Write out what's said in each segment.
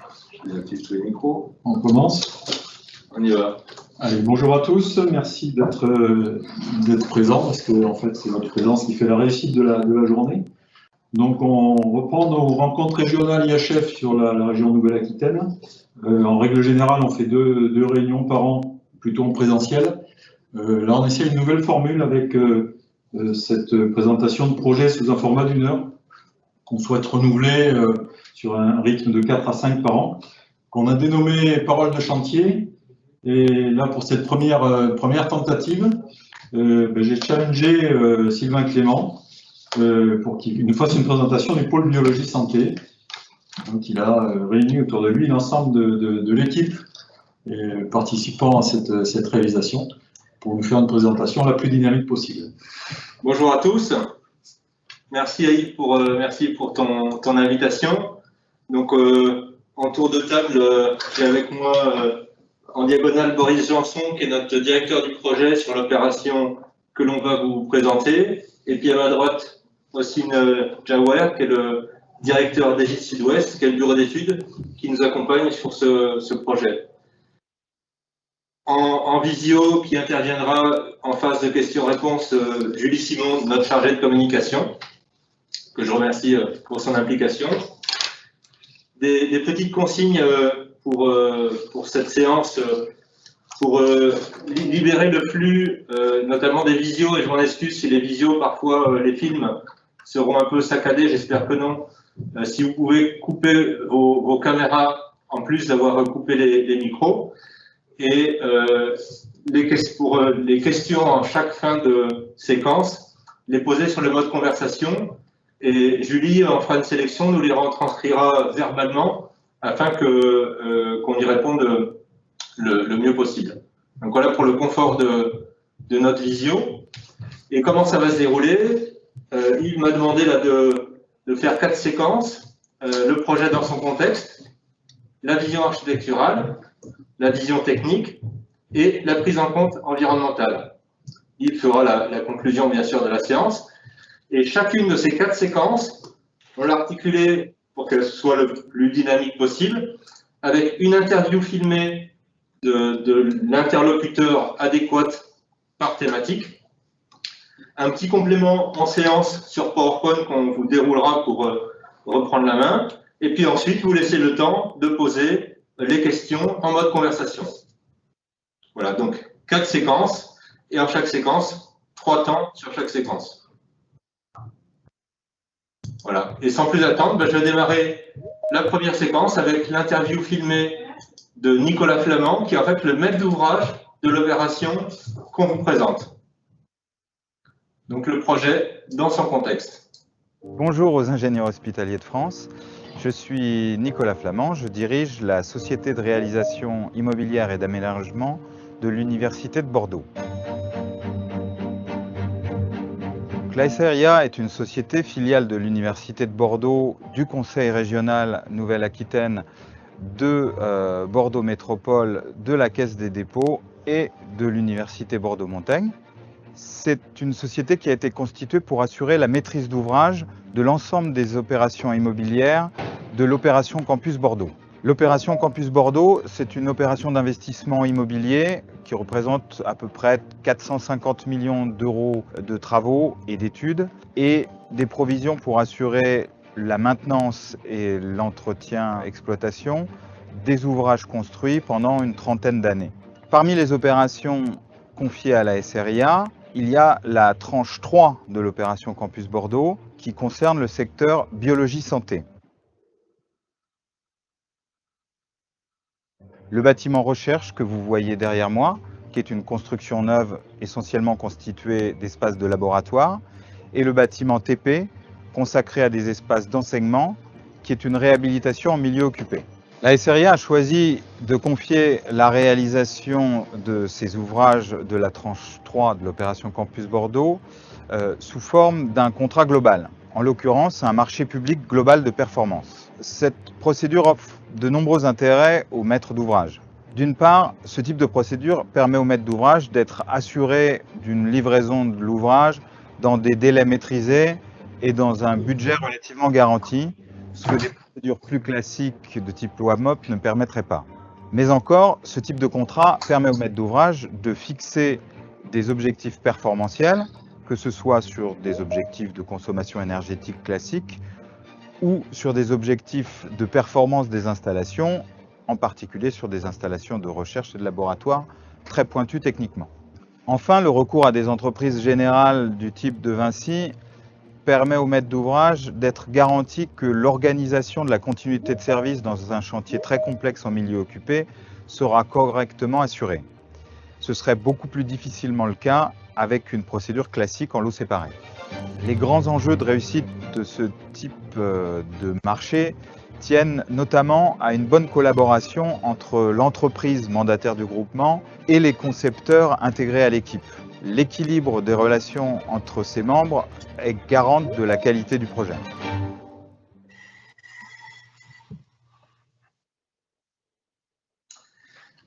Je désactive tous les micros. On commence. On y va. Allez, bonjour à tous. Merci d'être présents parce que en fait, c'est votre présence qui fait la réussite de la journée. Donc, on reprend nos rencontres régionales IHF sur la région Nouvelle-Aquitaine. En règle générale, on fait deux réunions par an, plutôt en présentiel. Là, on essaie une nouvelle formule avec cette présentation de projet sous un format d'1 heure qu'on souhaite renouveler sur un rythme de 4 à 5 par an, qu'on a dénommé Parole de chantier. Et là, pour cette première tentative, j'ai challengé Sylvain Clément pour qu'il nous fasse une présentation du pôle biologie santé. Donc, il a réuni autour de lui l'ensemble de l'équipe participant à cette réalisation pour nous faire une présentation la plus dynamique possible. Bonjour à tous. Merci Aïd pour ton invitation. Donc, en tour de table, j'ai avec moi en diagonale Boris Janson, qui est notre directeur du projet sur l'opération que l'on va vous présenter. Et puis à ma droite, Ossine Jaouer, qui est le directeur d'Égide Sud-Ouest, qui est le bureau d'études, qui nous accompagne sur ce projet. En visio, qui interviendra en phase de questions-réponses, Julie Simon, notre chargée de communication, que je remercie pour son implication. Des petites consignes pour cette séance, pour libérer le flux, notamment des visios, et je m'en excuse si les visios, parfois les films seront un peu saccadés, j'espère que non. Si vous pouvez couper vos caméras, en plus d'avoir coupé les micros, et pour les questions en chaque fin de séquence, les poser sur le mode conversation. Et Julie en fera une sélection, nous les retranscrira verbalement afin qu'on y réponde le mieux possible. Donc voilà pour le confort de notre visio. Et comment ça va se dérouler? Il m'a demandé là de faire 4 séquences. Le projet dans son contexte, la vision architecturale, la vision technique et la prise en compte environnementale. Il fera la conclusion bien sûr de la séance. Et chacune de ces 4 séquences, on l'a articulée pour qu'elle soit le plus dynamique possible, avec une interview filmée de l'interlocuteur adéquat par thématique, un petit complément en séance sur PowerPoint qu'on vous déroulera pour reprendre la main, et puis ensuite vous laissez le temps de poser les questions en mode conversation. Voilà, donc 4 séquences, et en chaque séquence, 3 temps sur chaque séquence. Voilà, et sans plus attendre, je vais démarrer la première séquence avec l'interview filmée de Nicolas Flamand, qui est en fait le maître d'ouvrage de l'opération qu'on vous présente. Donc le projet dans son contexte. Bonjour aux ingénieurs hospitaliers de France, je suis Nicolas Flamand, je dirige la société de réalisation immobilière et d'aménagement de l'Université de Bordeaux. La SRIA est une société filiale de l'Université de Bordeaux, du Conseil régional Nouvelle-Aquitaine, de Bordeaux Métropole, de la Caisse des dépôts et de l'Université Bordeaux-Montaigne. C'est une société qui a été constituée pour assurer la maîtrise d'ouvrage de l'ensemble des opérations immobilières de l'opération Campus Bordeaux. L'opération Campus Bordeaux, c'est une opération d'investissement immobilier qui représente à peu près 450 millions d'euros de travaux et d'études et des provisions pour assurer la maintenance et l'entretien-exploitation des ouvrages construits pendant une trentaine d'années. Parmi les opérations confiées à la SRIA, il y a la tranche 3 de l'opération Campus Bordeaux qui concerne le secteur biologie-santé. Le bâtiment recherche que vous voyez derrière moi, qui est une construction neuve essentiellement constituée d'espaces de laboratoire, et le bâtiment TP, consacré à des espaces d'enseignement, qui est une réhabilitation en milieu occupé. La SRIA a choisi de confier la réalisation de ces ouvrages de la tranche 3 de l'opération Campus Bordeaux sous forme d'un contrat global, en l'occurrence un marché public global de performance. Cette procédure offre de nombreux intérêts aux maîtres d'ouvrage. D'une part, ce type de procédure permet aux maîtres d'ouvrage d'être assurés d'une livraison de l'ouvrage dans des délais maîtrisés et dans un budget relativement garanti, ce que des procédure plus classique de type loi MOP ne permettrait pas. Mais encore, ce type de contrat permet au maître d'ouvrage de fixer des objectifs performantiels, que ce soit sur des objectifs de consommation énergétique classique ou sur des objectifs de performance des installations, en particulier sur des installations de recherche et de laboratoire très pointues techniquement. Enfin, le recours à des entreprises générales du type de Vinci permet au maître d'ouvrage d'être garanti que l'organisation de la continuité de service dans un chantier très complexe en milieu occupé sera correctement assurée. Ce serait beaucoup plus difficilement le cas avec une procédure classique en lot séparé. Les grands enjeux de réussite de ce type de marché tiennent notamment à une bonne collaboration entre l'entreprise mandataire du groupement et les concepteurs intégrés à l'équipe. L'équilibre des relations entre ses membres est garante de la qualité du projet.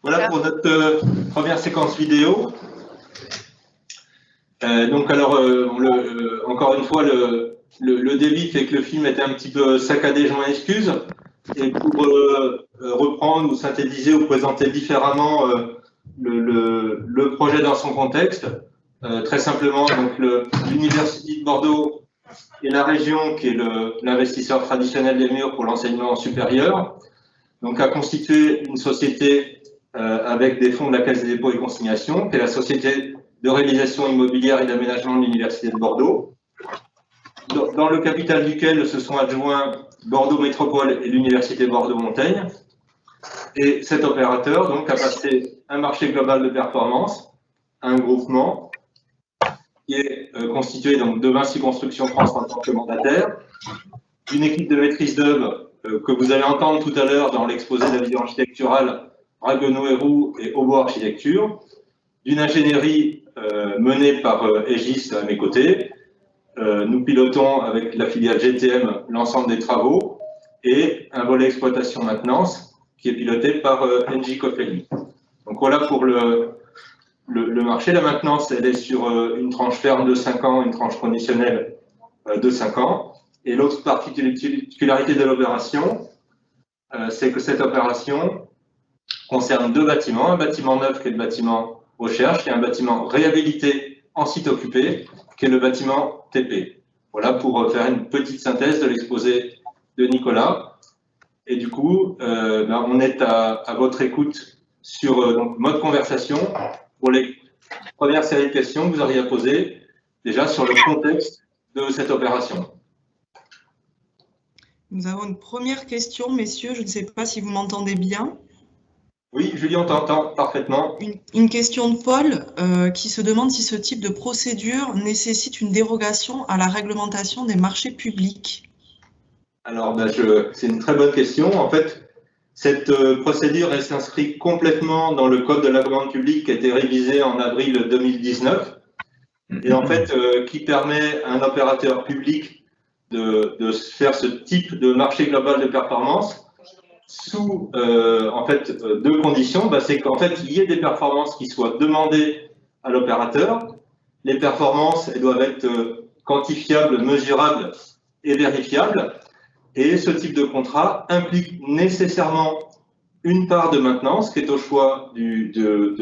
Voilà pour notre première séquence vidéo. Donc alors, encore une fois, le débit fait que le film était un petit peu saccadé, je m'en excuse. Et pour reprendre ou synthétiser ou présenter différemment le projet dans son contexte, très simplement, donc l'Université de Bordeaux et la région, qui est l'investisseur traditionnel des murs pour l'enseignement supérieur, donc a constitué une société avec des fonds de la Caisse des dépôts et consignations, qui est la Société de réalisation immobilière et d'aménagement de l'Université de Bordeaux, dans le capital duquel se sont adjoints Bordeaux Métropole et l'Université Bordeaux-Montaigne. Et cet opérateur donc, a passé un marché global de performance, un groupement qui est constitué donc, de Vinci Construction France en tant que mandataire, d'une équipe de maîtrise d'œuvre que vous allez entendre tout à l'heure dans l'exposé de la vision architecturale Raguenaud et Roux et Aubo Architecture, d'une ingénierie menée par Aegis à mes côtés. Nous pilotons avec la filiale GTM l'ensemble des travaux et un volet exploitation maintenance qui est piloté par Engie Coffelli. Donc voilà pour le marché. La maintenance, elle est sur une tranche ferme de 5 ans, une tranche conditionnelle de 5 ans. Et l'autre particularité de l'opération, c'est que cette opération concerne 2 bâtiments. Un bâtiment neuf qui est le bâtiment recherche et un bâtiment réhabilité en site occupé qui est le bâtiment TP. Voilà pour faire une petite synthèse de l'exposé de Nicolas. Et du coup, on est à votre écoute sur donc, mode conversation pour les premières séries de questions que vous auriez à poser déjà sur le contexte de cette opération. Nous avons une première question, messieurs. Je ne sais pas si vous m'entendez bien. Oui, Julie, on t'entend parfaitement. Une question de Paul qui se demande si ce type de procédure nécessite une dérogation à la réglementation des marchés publics. Alors, c'est une très bonne question. En fait, cette procédure, elle s'inscrit complètement dans le Code de la commande publique qui a été révisé en avril 2019 et en fait, qui permet à un opérateur public de faire ce type de marché global de performance sous en fait 2 conditions. C'est qu'en fait il y ait des performances qui soient demandées à l'opérateur. Les performances, elles doivent être quantifiables, mesurables et vérifiables. Et ce type de contrat implique nécessairement une part de maintenance qui est au choix de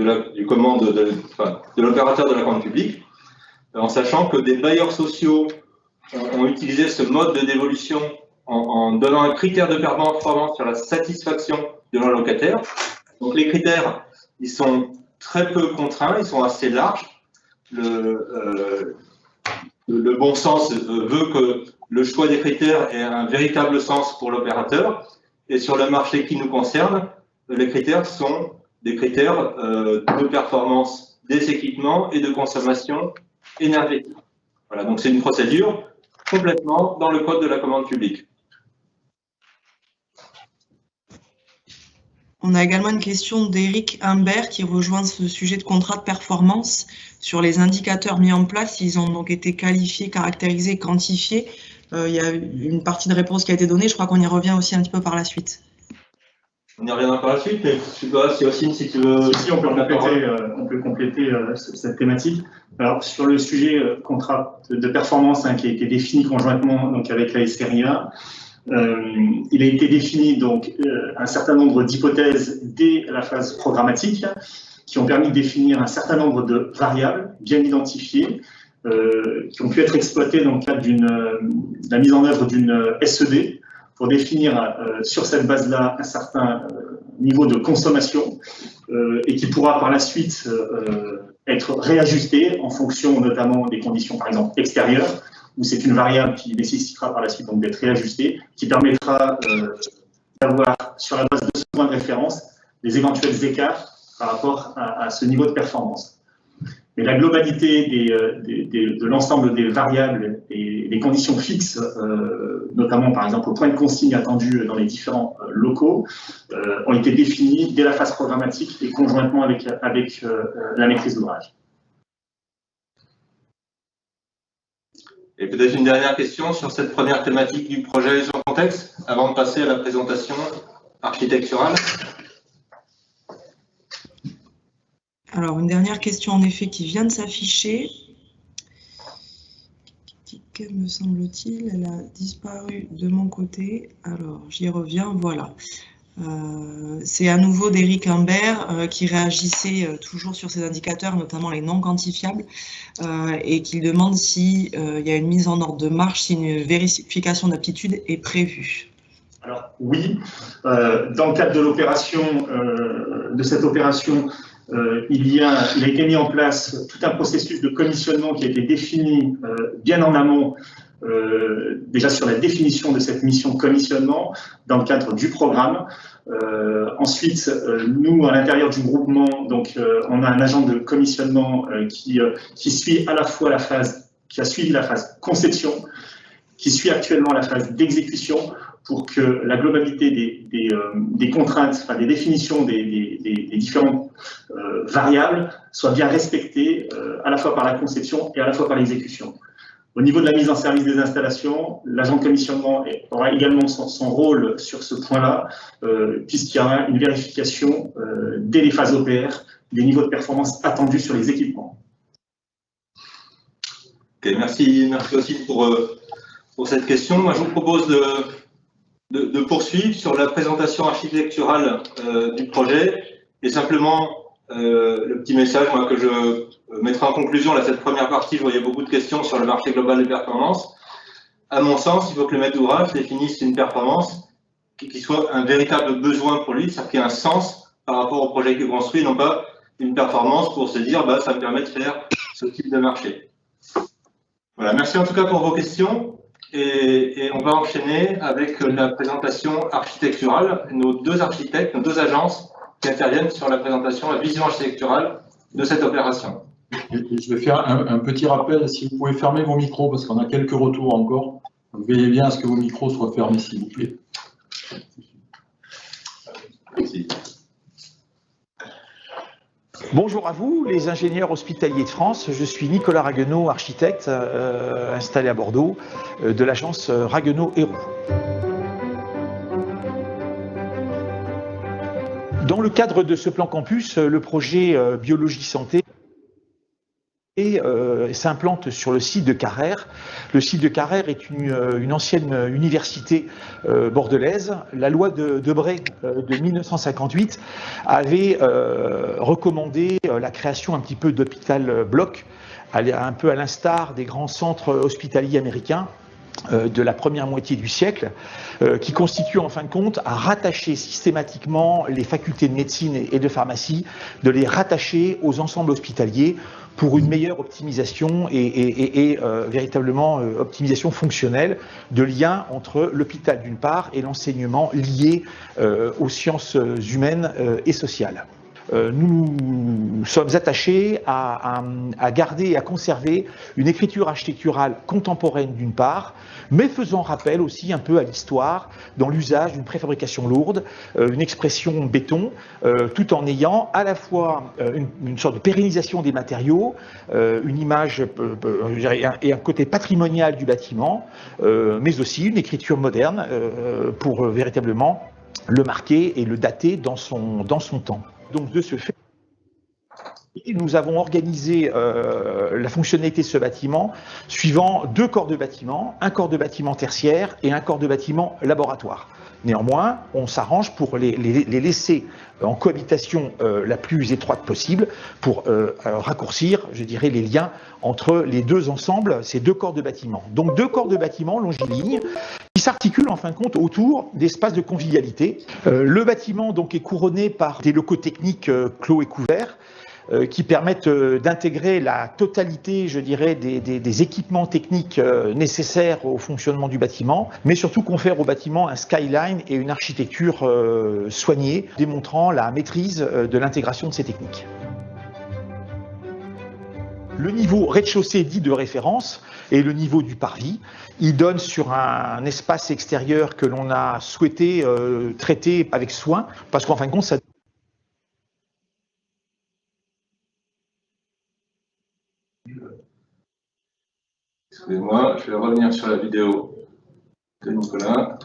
l'opérateur de la commande publique, en sachant que des bailleurs sociaux ont utilisé ce mode de dévolution en donnant un critère de performance sur la satisfaction de leur locataire. Donc les critères, ils sont très peu contraints, ils sont assez larges. Le bon sens veut que le choix des critères ait un véritable sens pour l'opérateur. Et sur le marché qui nous concerne, les critères sont des critères de performance des équipements et de consommation énergétique. Voilà, donc c'est une procédure complètement dans le code de la commande publique. On a également une question d'Éric Humbert qui rejoint ce sujet de contrat de performance sur les indicateurs mis en place. Ils ont donc été qualifiés, caractérisés, quantifiés. Il y a une partie de réponse qui a été donnée. Je crois qu'on y revient aussi un petit peu par la suite. On y reviendra par la suite, mais je sais pas si Ossine, si tu veux... Si, on peut compléter cette thématique. Alors, sur le sujet contrat de performance qui est défini conjointement donc, avec la SRIA, Il a été défini donc un certain nombre d'hypothèses dès la phase programmatique qui ont permis de définir un certain nombre de variables bien identifiées qui ont pu être exploitées dans le cadre de la mise en œuvre d'une SED pour définir sur cette base-là un certain niveau de consommation et qui pourra par la suite être réajusté en fonction notamment des conditions, par exemple, extérieures, où c'est une variable qui nécessitera par la suite donc d'être réajustée, qui permettra d'avoir, sur la base de ce point de référence, les éventuels écarts par rapport à ce niveau de performance. Mais la globalité de l'ensemble des variables et des conditions fixes, notamment par exemple au point de consigne attendu dans les différents locaux, ont été définies dès la phase programmatique et conjointement avec la maîtrise d'ouvrage. Et peut-être une dernière question sur cette première thématique du projet et son contexte, avant de passer à la présentation architecturale. Alors, une dernière question en effet qui vient de s'afficher. Me semble-t-il, elle a disparu de mon côté. Alors, j'y reviens, voilà. C'est à nouveau d'Éric Humbert qui réagissait toujours sur ces indicateurs, notamment les non quantifiables, et qui demande s'il y a une mise en ordre de marche, si une vérification d'aptitude est prévue. Alors oui, dans le cadre de l'opération, de cette opération, il a été mis en place tout un processus de commissionnement qui a été défini bien en amont, déjà sur la définition de cette mission de commissionnement dans le cadre du programme. Ensuite, nous, à l'intérieur du groupement, donc, on a un agent de commissionnement qui suit à la fois qui a suivi la phase conception, qui suit actuellement la phase d'exécution, pour que la globalité des contraintes, enfin des définitions des différentes variables soit bien respectée à la fois par la conception et à la fois par l'exécution. Au niveau de la mise en service des installations, l'agent de commissionnement aura également son rôle sur ce point-là, puisqu'il y aura une vérification dès les phases OPR des niveaux de performance attendus sur les équipements. Okay, merci aussi pour cette question. Moi, je vous propose de poursuivre sur la présentation architecturale du projet et simplement le petit message que je mettrai en conclusion à cette première partie. Je voyais beaucoup de questions sur le marché global des performances. À mon sens, il faut que le maître d'ouvrage définisse une performance qui soit un véritable besoin pour lui, c'est-à-dire qu'il y ait un sens par rapport au projet qu'il construit, non pas une performance pour se dire ça me permet de faire ce type de marché. Voilà, merci en tout cas pour vos questions. Et on va enchaîner avec la présentation architecturale. Nos deux architectes, nos deux agences qui interviennent sur la présentation, la vision architecturale de cette opération. Je vais faire un petit rappel, si vous pouvez fermer vos micros, parce qu'on a quelques retours encore. Donc, veillez bien à ce que vos micros soient fermés, s'il vous plaît. Merci. Bonjour à vous, les ingénieurs hospitaliers de France. Je suis Nicolas Raguenaud, architecte installé à Bordeaux, de l'agence Raguenaud Héroux. Dans le cadre de ce plan campus, le projet Biologie Santé s'implante sur le site de Carrère. Le site de Carrère est une ancienne université bordelaise. La loi de Debré de 1958 avait recommandé la création un petit peu d'hôpital bloc, un peu à l'instar des grands centres hospitaliers américains de la première moitié du siècle, qui constitue en fin de compte à rattacher systématiquement les facultés de médecine et de pharmacie, de les rattacher aux ensembles hospitaliers pour une meilleure optimisation et véritablement optimisation fonctionnelle de lien entre l'hôpital d'une part et l'enseignement lié aux sciences humaines et sociales. Nous sommes attachés à garder et à conserver une écriture architecturale contemporaine d'une part, mais faisant rappel aussi un peu à l'histoire dans l'usage d'une préfabrication lourde, une expression béton, tout en ayant à la fois une sorte de pérennisation des matériaux, une image et un côté patrimonial du bâtiment, mais aussi une écriture moderne pour véritablement le marquer et le dater dans son temps. Donc de ce fait, Et nous avons organisé la fonctionnalité de ce bâtiment suivant 2 corps de bâtiment, un corps de bâtiment tertiaire et un corps de bâtiment laboratoire. Néanmoins, on s'arrange pour les laisser en cohabitation la plus étroite possible pour raccourcir, je dirais, les liens entre les 2 ensembles, ces 2 corps de bâtiment. Donc 2 corps de bâtiment longilignes qui s'articulent en fin de compte autour d'espaces de convivialité. Le bâtiment donc est couronné par des locaux techniques clos et couverts, qui permettent d'intégrer la totalité, je dirais, des équipements techniques nécessaires au fonctionnement du bâtiment, mais surtout confèrent au bâtiment un skyline et une architecture soignée, démontrant la maîtrise de l'intégration de ces techniques. Le niveau rez-de-chaussée dit de référence et le niveau du parvis, il donne sur un espace extérieur que l'on a souhaité traiter avec soin, parce qu'en fin de compte, ça... Excusez-moi, je vais revenir sur la vidéo de Nicolas.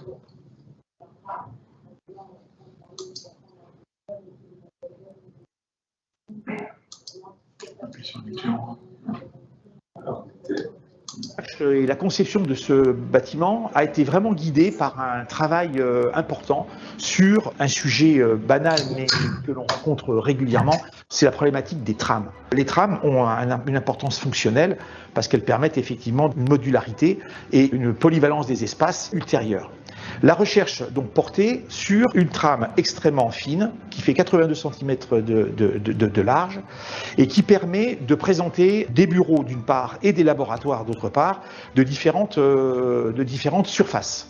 Et la conception de ce bâtiment a été vraiment guidée par un travail important sur un sujet banal mais que l'on rencontre régulièrement, c'est la problématique des trams. Les trams ont une importance fonctionnelle parce qu'elles permettent effectivement une modularité et une polyvalence des espaces ultérieure. La recherche donc portée sur une trame extrêmement fine qui fait 82 cm de large et qui permet de présenter des bureaux d'une part et des laboratoires d'autre part de différentes surfaces.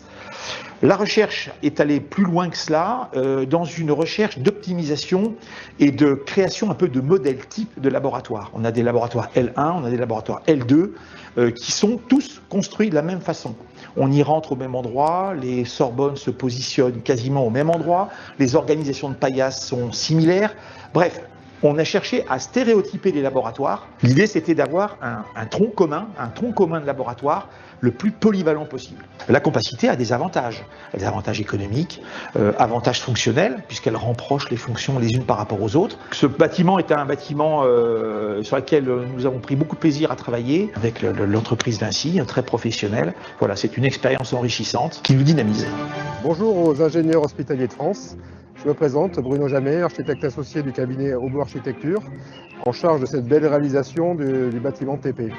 La recherche est allée plus loin que cela dans une recherche d'optimisation et de création un peu de modèles type de laboratoire. On a des laboratoires L1, on a des laboratoires L2 qui sont tous construits de la même façon. On y rentre au même endroit, les Sorbonnes se positionnent quasiment au même endroit, les organisations de paillasse sont similaires. Bref, on a cherché à stéréotyper les laboratoires. L'idée, c'était d'avoir un tronc commun de laboratoire le plus polyvalent possible. La compacité a des avantages économiques, avantages fonctionnels, puisqu'elle rapproche les fonctions les unes par rapport aux autres. Ce bâtiment est un bâtiment sur lequel nous avons pris beaucoup de plaisir à travailler avec l'entreprise Vinci, très professionnelle. Voilà, c'est une expérience enrichissante qui nous dynamise. Bonjour aux ingénieurs hospitaliers de France. Je me présente, Bruno Jamet, architecte associé du cabinet Obo Architecture, en charge de cette belle réalisation du bâtiment TP.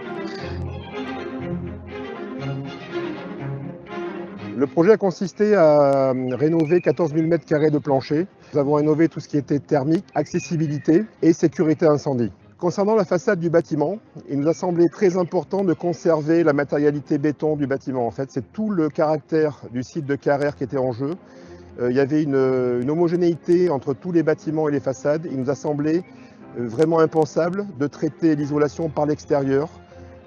Le projet a consisté à rénover 14 000 m² de plancher. Nous avons rénové tout ce qui était thermique, accessibilité et sécurité incendie. Concernant la façade du bâtiment, il nous a semblé très important de conserver la matérialité béton du bâtiment. En fait, c'est tout le caractère du site de Carrère qui était en jeu. Il y avait une homogénéité entre tous les bâtiments et les façades. Il nous a semblé vraiment impensable de traiter l'isolation par l'extérieur.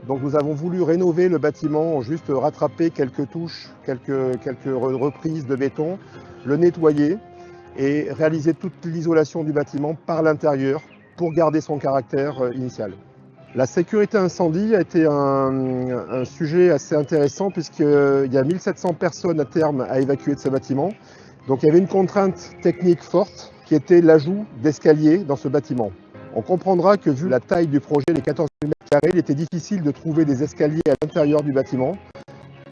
Donc nous avons voulu rénover le bâtiment, juste rattraper quelques touches, quelques reprises de béton, le nettoyer et réaliser toute l'isolation du bâtiment par l'intérieur pour garder son caractère initial. La sécurité incendie a été un sujet assez intéressant puisqu'il y a 1700 personnes à terme à évacuer de ce bâtiment. Donc il y avait une contrainte technique forte qui était l'ajout d'escaliers dans ce bâtiment. On comprendra que vu la taille du projet, les 14 000 m², il était difficile de trouver des escaliers à l'intérieur du bâtiment.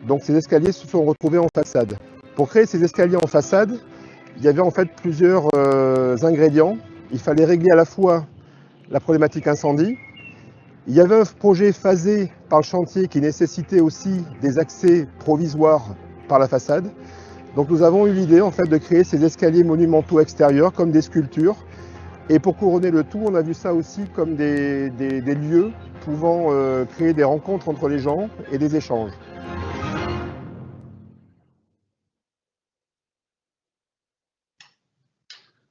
Donc ces escaliers se sont retrouvés en façade. Pour créer ces escaliers en façade, il y avait en fait plusieurs ingrédients. Il fallait régler à la fois la problématique incendie. Il y avait un projet phasé par le chantier qui nécessitait aussi des accès provisoires par la façade. Donc nous avons eu l'idée en fait de créer ces escaliers monumentaux extérieurs comme des sculptures. Et pour couronner le tout, on a vu ça aussi comme des lieux pouvant créer des rencontres entre les gens et des échanges.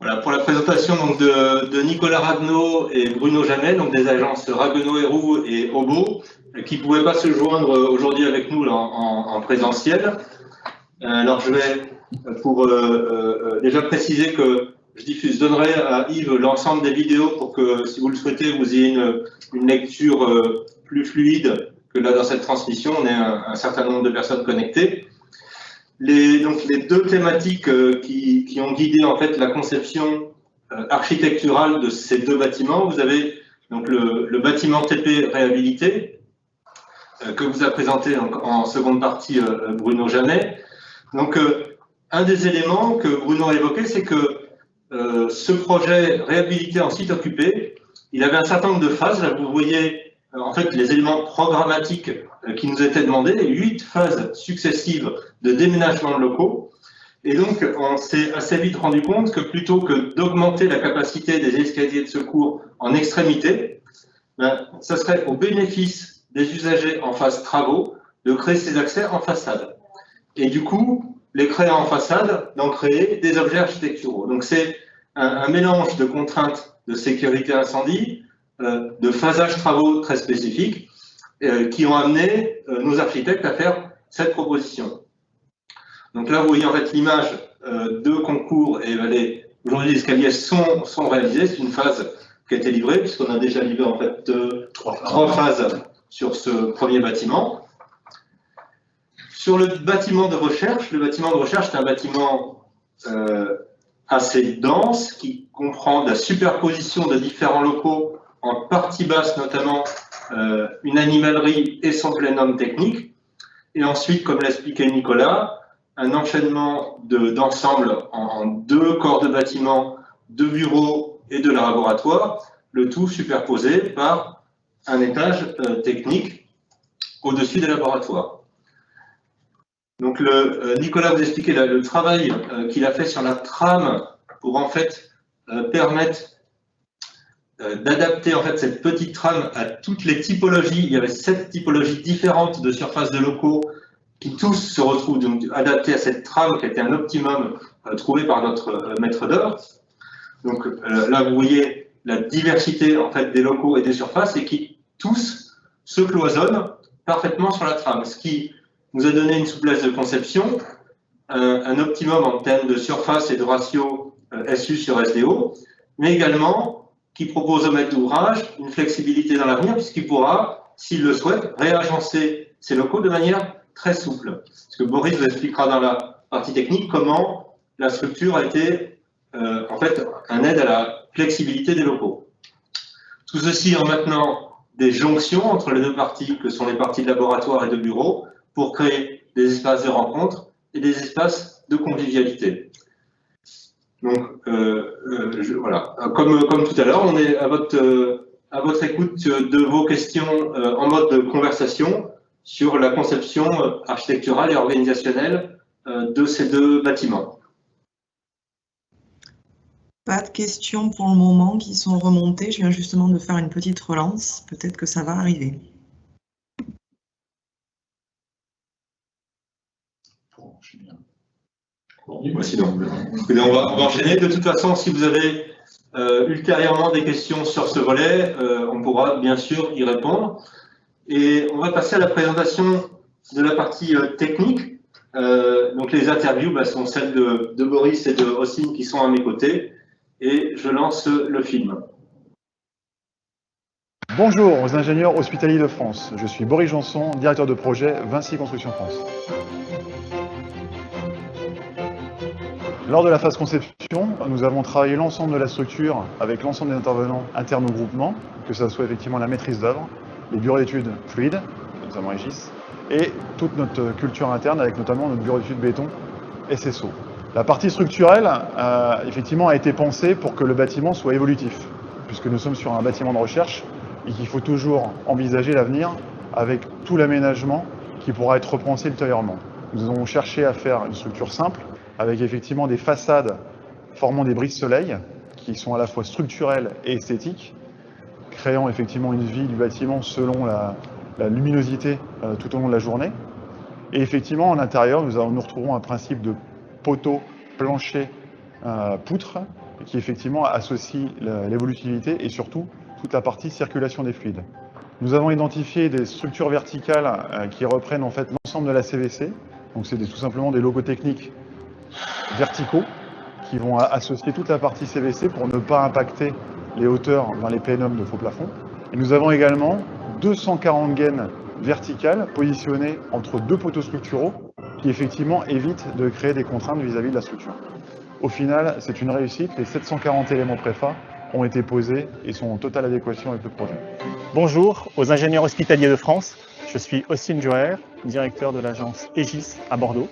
Voilà, pour la présentation donc, de Nicolas Raguenaud et Bruno Jamet, donc des agences Raguenaud, Héroux et Obo, qui ne pouvaient pas se joindre aujourd'hui avec nous là, en présentiel. Alors je vais pour déjà préciser que je donnerai à Yves l'ensemble des vidéos pour que, si vous le souhaitez, vous ayez une lecture plus fluide que là dans cette transmission. On est un certain nombre de personnes connectées. Donc les 2 thématiques qui ont guidé en fait la conception architecturale de ces 2 bâtiments, vous avez Donc le bâtiment TP réhabilité, que vous a présenté en seconde partie Bruno Jamet. Donc, un des éléments que Bruno a évoqué, c'est que ce projet réhabilité en site occupé, il avait un certain nombre de phases. Là, vous voyez en fait les éléments programmatiques qui nous étaient demandés, 8 phases successives de déménagement de locaux. Et donc, on s'est assez vite rendu compte que plutôt que d'augmenter la capacité des escaliers de secours en extrémité, ça serait au bénéfice des usagers en phase travaux de créer ces accès en façade. Et du coup, les créer en façade, d'en créer des objets architecturaux. Donc c'est un mélange de contraintes de sécurité incendie, de phasage travaux très spécifiques, qui ont amené nos architectes à faire cette proposition. Donc là, vous voyez en fait l'image de concours et aujourd'hui les escaliers sont réalisés. C'est une phase qui a été livrée, puisqu'on a déjà livré en fait 3 phases sur ce premier bâtiment. Sur le bâtiment de recherche, c'est un bâtiment assez dense qui comprend de la superposition de différents locaux en partie basse, notamment une animalerie et son plénum technique. Et ensuite, comme l'expliquait Nicolas, un enchaînement d'ensemble en 2 corps de bâtiment, 2 bureaux et de laboratoire, le tout superposé par un étage technique au-dessus des laboratoires. Donc Nicolas vous expliquait le travail qu'il a fait sur la trame pour en fait permettre d'adapter en fait cette petite trame à toutes les typologies. Il y avait 7 typologies différentes de surfaces de locaux qui tous se retrouvent donc adaptés à cette trame qui était un optimum trouvé par notre maître d'œuvre. Donc là vous voyez la diversité en fait des locaux et des surfaces et qui tous se cloisonnent parfaitement sur la trame, ce qui nous a donné une souplesse de conception, un optimum en termes de surface et de ratio SU sur SDO, mais également qui propose au maître d'ouvrage une flexibilité dans l'avenir, puisqu'il pourra, s'il le souhaite, réagencer ses locaux de manière très souple. Parce que Boris vous expliquera dans la partie technique comment la structure a été en fait un aide à la flexibilité des locaux. Tout ceci en maintenant des jonctions entre les 2 parties, que sont les parties de laboratoire et de bureau, pour créer des espaces de rencontre et des espaces de convivialité. Donc, voilà. Comme tout à l'heure, on est à votre écoute de vos questions en mode de conversation sur la conception architecturale et organisationnelle de ces 2 bâtiments. Pas de questions pour le moment qui sont remontées. Je viens justement de faire une petite relance. Peut-être que ça va arriver. Sinon, on va enchaîner. De toute façon, si vous avez ultérieurement des questions sur ce volet, on pourra bien sûr y répondre. Et on va passer à la présentation de la partie technique. Donc les interviews sont celles de Boris et de Ossine qui sont à mes côtés. Et je lance le film. Bonjour aux ingénieurs hospitaliers de France. Je suis Boris Janson, directeur de projet Vinci Construction France. Lors de la phase conception, nous avons travaillé l'ensemble de la structure avec l'ensemble des intervenants internes au groupement, que ce soit effectivement la maîtrise d'œuvre, les bureaux d'études fluides, notamment Aegis, et toute notre culture interne avec notamment notre bureau d'études béton SSO. La partie structurelle, effectivement, a été pensée pour que le bâtiment soit évolutif, puisque nous sommes sur un bâtiment de recherche et qu'il faut toujours envisager l'avenir avec tout l'aménagement qui pourra être repensé ultérieurement. Nous avons cherché à faire une structure simple, avec effectivement des façades formant des brise-soleil, qui sont à la fois structurelles et esthétiques, créant effectivement une vie du bâtiment selon la luminosité tout au long de la journée. Et effectivement, à l'intérieur, nous retrouvons un principe de poteau, plancher, poutre, qui effectivement associe l'évolutivité et surtout toute la partie circulation des fluides. Nous avons identifié des structures verticales qui reprennent en fait l'ensemble de la CVC. Donc c'est tout simplement des locaux techniques verticaux qui vont associer toute la partie CVC pour ne pas impacter les hauteurs dans les plénums de faux plafond. Et nous avons également 240 gaines verticales positionnées entre 2 poteaux structuraux qui effectivement évitent de créer des contraintes vis-à-vis de la structure. Au final, c'est une réussite. Les 740 éléments préfa ont été posées et sont en totale adéquation avec le projet. Bonjour aux ingénieurs hospitaliers de France, je suis Austin Joher, directeur de l'agence Aegis à Bordeaux.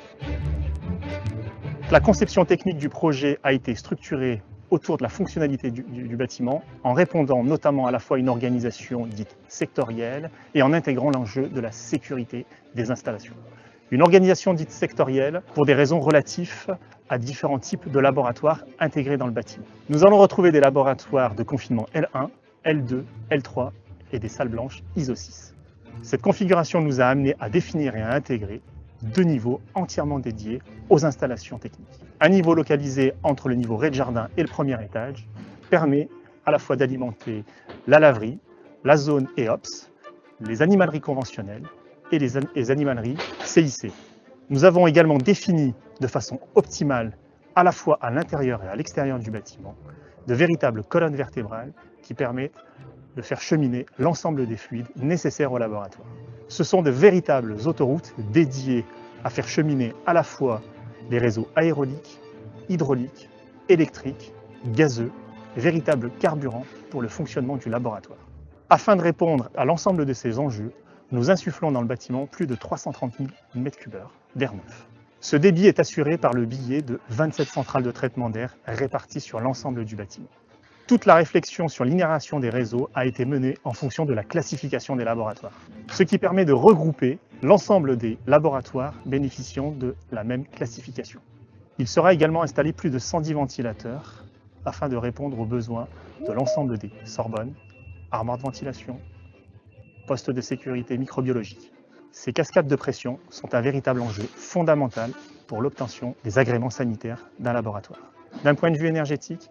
La conception technique du projet a été structurée autour de la fonctionnalité du bâtiment, en répondant notamment à la fois à une organisation dite sectorielle et en intégrant l'enjeu de la sécurité des installations. Une organisation dite sectorielle pour des raisons relatives à différents types de laboratoires intégrés dans le bâtiment. Nous allons retrouver des laboratoires de confinement L1, L2, L3 et des salles blanches ISO 6. Cette configuration nous a amené à définir et à intégrer 2 niveaux entièrement dédiés aux installations techniques. Un niveau localisé entre le niveau rez-de-jardin et le premier étage permet à la fois d'alimenter la laverie, la zone EOPS, les animaleries conventionnelles et les animaleries CIC. Nous avons également défini de façon optimale, à la fois à l'intérieur et à l'extérieur du bâtiment, de véritables colonnes vertébrales qui permettent de faire cheminer l'ensemble des fluides nécessaires au laboratoire. Ce sont de véritables autoroutes dédiées à faire cheminer à la fois les réseaux aéroliques, hydrauliques, électriques, gazeux, véritables carburants pour le fonctionnement du laboratoire. Afin de répondre à l'ensemble de ces enjeux, nous insufflons dans le bâtiment plus de 330 000 m3 d'air neuf. Ce débit est assuré par le billet de 27 centrales de traitement d'air réparties sur l'ensemble du bâtiment. Toute la réflexion sur l'inération des réseaux a été menée en fonction de la classification des laboratoires, ce qui permet de regrouper l'ensemble des laboratoires bénéficiant de la même classification. Il sera également installé plus de 110 ventilateurs afin de répondre aux besoins de l'ensemble des Sorbonnes, armoires de ventilation, postes de sécurité microbiologique. Ces cascades de pression sont un véritable enjeu fondamental pour l'obtention des agréments sanitaires d'un laboratoire. D'un point de vue énergétique,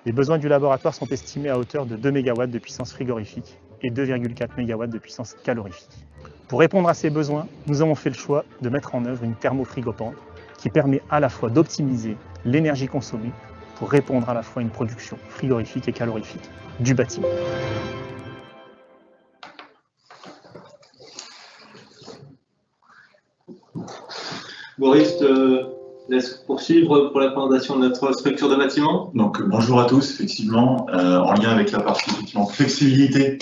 les besoins du laboratoire sont estimés à hauteur de 2 MW de puissance frigorifique et 2,4 MW de puissance calorifique. Pour répondre à ces besoins, nous avons fait le choix de mettre en œuvre une thermofrigopampe qui permet à la fois d'optimiser l'énergie consommée pour répondre à la fois à une production frigorifique et calorifique du bâtiment. Boris, te laisse poursuivre pour la présentation de notre structure de bâtiment. Donc bonjour à tous, effectivement, en lien avec la partie effectivement flexibilité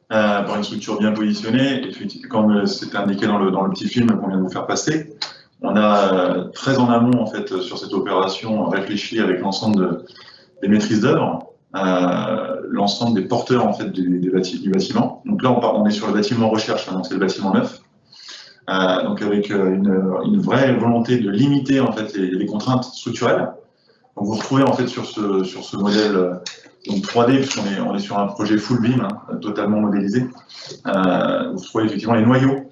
par une structure bien positionnée, comme c'était indiqué dans le petit film qu'on vient de vous faire passer, on a très en amont en fait sur cette opération réfléchi avec l'ensemble des maîtrises d'œuvre, l'ensemble des porteurs en fait du bâtiment. Donc là on est sur le bâtiment recherche, hein, donc c'est le bâtiment neuf. Donc avec une vraie volonté de limiter en fait les contraintes structurelles. Donc vous retrouvez en fait sur ce modèle donc 3D, puisqu'on est sur un projet full beam, hein, totalement modélisé. Vous retrouvez effectivement les noyaux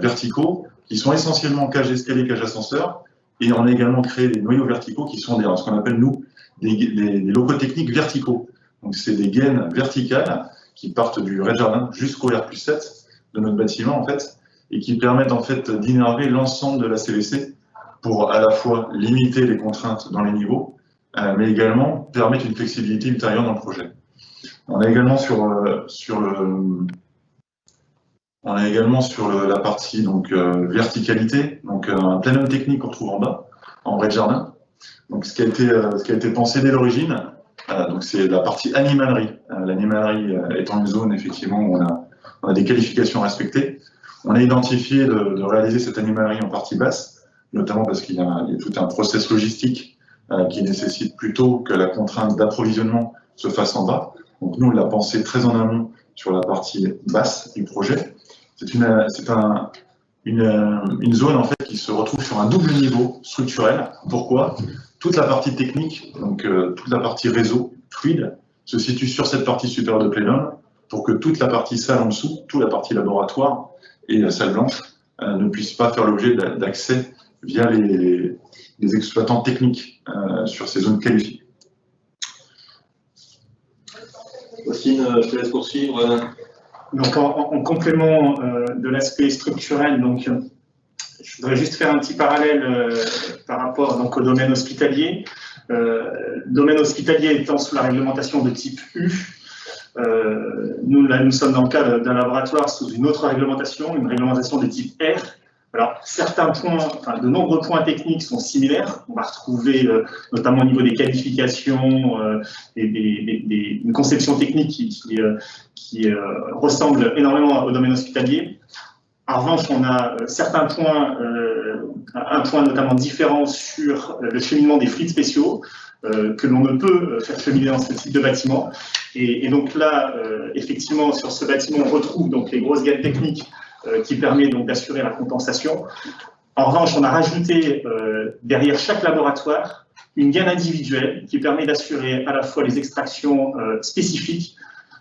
verticaux qui sont essentiellement cage escalier, cage ascenseur, et on a également créé des noyaux verticaux qui sont ce qu'on appelle nous des locaux techniques verticaux. Donc c'est des gaines verticales qui partent du rez-de-jardin jusqu'au R+7 de notre bâtiment en fait, et qui permettent en fait d'innerver l'ensemble de la CVC pour à la fois limiter les contraintes dans les niveaux, mais également permettre une flexibilité ultérieure dans le projet. On a également sur la partie donc verticalité, donc un plenum technique qu'on retrouve en bas, en rez-de-jardin. Donc ce qui a été pensé dès l'origine, donc c'est la partie animalerie. L'animalerie étant une zone effectivement où on a des qualifications à respecter. On a identifié de réaliser cette animalerie en partie basse, notamment parce qu'il y a tout un process logistique qui nécessite plutôt que la contrainte d'approvisionnement se fasse en bas. Donc nous, on l'a pensé très en amont sur la partie basse du projet. C'est une zone en fait qui se retrouve sur un double niveau structurel. Pourquoi? Toute la partie technique, donc toute la partie réseau fluide, se situe sur cette partie supérieure de plénum, pour que toute la partie salle en dessous, toute la partie laboratoire et la salle blanche ne puissent pas faire l'objet d'accès via les exploitants techniques sur ces zones qualifiées. Austin, je te laisse poursuivre. Donc en complément de l'aspect structurel, donc, je voudrais juste faire un petit parallèle par rapport donc, au domaine hospitalier. Domaine hospitalier étant sous la réglementation de type U, nous sommes dans le cadre d'un laboratoire sous une autre réglementation, une réglementation de type R, Alors, certains points, enfin, de nombreux points techniques sont similaires. On va retrouver, notamment au niveau des qualifications, une conception technique qui ressemble énormément au domaine hospitalier. En revanche, on a certains points, un point notamment différent sur le cheminement des fluides spéciaux, que l'on ne peut faire cheminer dans ce type de bâtiment. Et donc là, effectivement, sur ce bâtiment, on retrouve donc les grosses gammes techniques qui permet donc d'assurer la compensation. En revanche, on a rajouté derrière chaque laboratoire une gaine individuelle qui permet d'assurer à la fois les extractions spécifiques,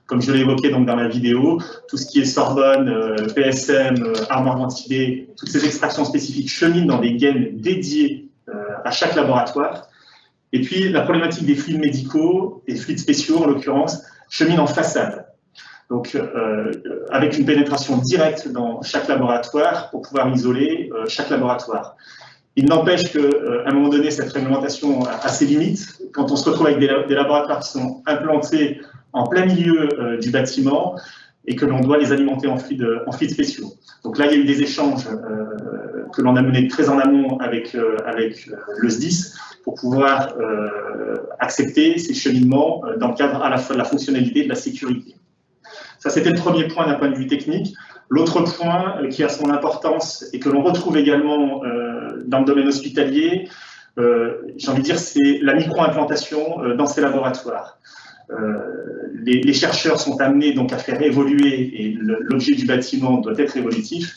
comme je l'ai évoqué donc dans la vidéo, tout ce qui est Sorbonne, PSM, armoire ventilée, toutes ces extractions spécifiques cheminent dans des gaines dédiées à chaque laboratoire. Et puis la problématique des fluides médicaux, des fluides spéciaux en l'occurrence, chemine en façade. Donc, avec une pénétration directe dans chaque laboratoire pour pouvoir isoler chaque laboratoire. Il n'empêche qu'à un moment donné, cette réglementation a ses limites. Quand on se retrouve avec des laboratoires qui sont implantés en plein milieu du bâtiment et que l'on doit les alimenter en fluides spéciaux. Donc là, il y a eu des échanges que l'on a menés très en amont avec le SDIS pour pouvoir accepter ces cheminements dans le cadre à la fois de la fonctionnalité et de la sécurité. Ça, c'était le premier point d'un point de vue technique. L'autre point qui a son importance et que l'on retrouve également dans le domaine hospitalier, j'ai envie de dire, c'est la micro-implantation dans ces laboratoires. Les chercheurs sont amenés donc à faire évoluer, et l'objet du bâtiment doit être évolutif,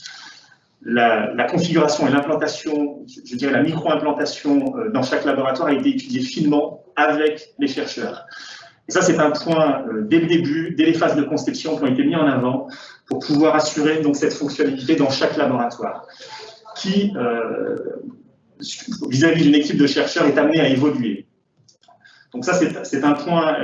la configuration et l'implantation, je dirais la micro-implantation dans chaque laboratoire a été étudiée finement avec les chercheurs. Et ça, c'est un point dès le début, dès les phases de conception qui ont été mis en avant pour pouvoir assurer donc cette fonctionnalité dans chaque laboratoire qui, vis-à-vis d'une équipe de chercheurs, est amenée à évoluer. Donc ça, c'est un point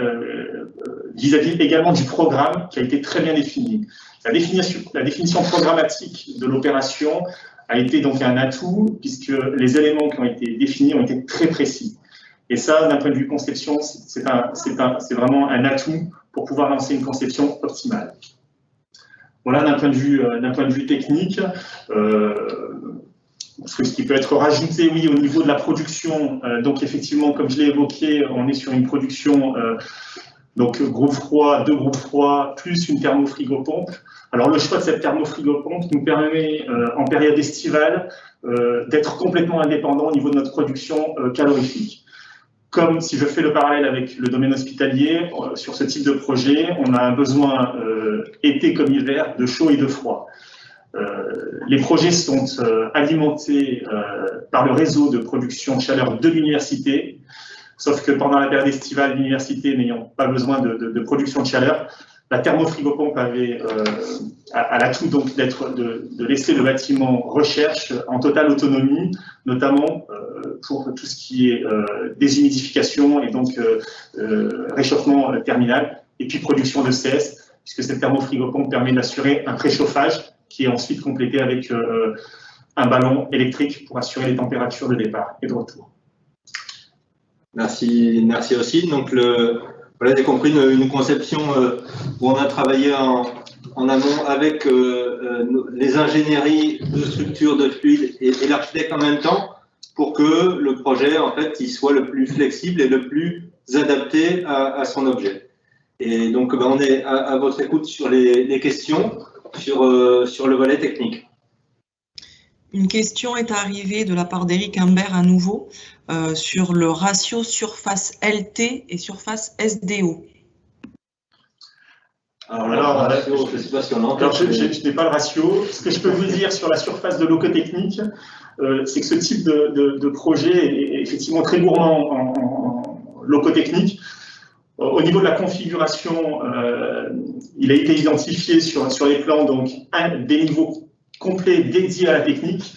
vis-à-vis également du programme qui a été très bien défini. La définition programmatique de l'opération a été donc un atout puisque les éléments qui ont été définis ont été très précis. Et ça, d'un point de vue conception, c'est vraiment un atout pour pouvoir lancer une conception optimale. Voilà, d'un point de vue technique, ce qui peut être rajouté, oui, au niveau de la production. Donc, effectivement, comme je l'ai évoqué, on est sur une production, donc groupe froid, 2 groupes froids, plus une thermofrigopompe. Alors, le choix de cette thermofrigopompe nous permet, en période estivale, d'être complètement indépendant au niveau de notre production calorifique. Comme si je fais le parallèle avec le domaine hospitalier, sur ce type de projet, on a un besoin été comme hiver de chaud et de froid. Les projets sont alimentés par le réseau de production de chaleur de l'université, sauf que pendant la période estivale, l'université n'ayant pas besoin de production de chaleur, la thermofrigopompe avait à l'atout donc de laisser le bâtiment recherche en totale autonomie, notamment pour tout ce qui est déshumidification et donc réchauffement terminal, et puis production de CS, puisque cette thermofrigopompe permet d'assurer un préchauffage qui est ensuite complété avec un ballon électrique pour assurer les températures de départ et de retour. Merci aussi. Donc voilà, j'ai compris une conception où on a travaillé en amont avec les ingénieries de structure, de fluide et l'architecte en même temps pour que le projet, en fait, il soit le plus flexible et le plus adapté à son objet. Et donc, on est à votre écoute sur les questions, sur le volet technique. Une question est arrivée de la part d'Éric Imbert à nouveau sur le ratio surface LT et surface SDO. Je n'ai pas le ratio. Ce que je peux vous dire sur la surface de locaux techniques, c'est que ce type de projet est effectivement très gourmand en locaux techniques. Au niveau de la configuration, il a été identifié sur les plans donc des niveaux complets dédiés à la technique.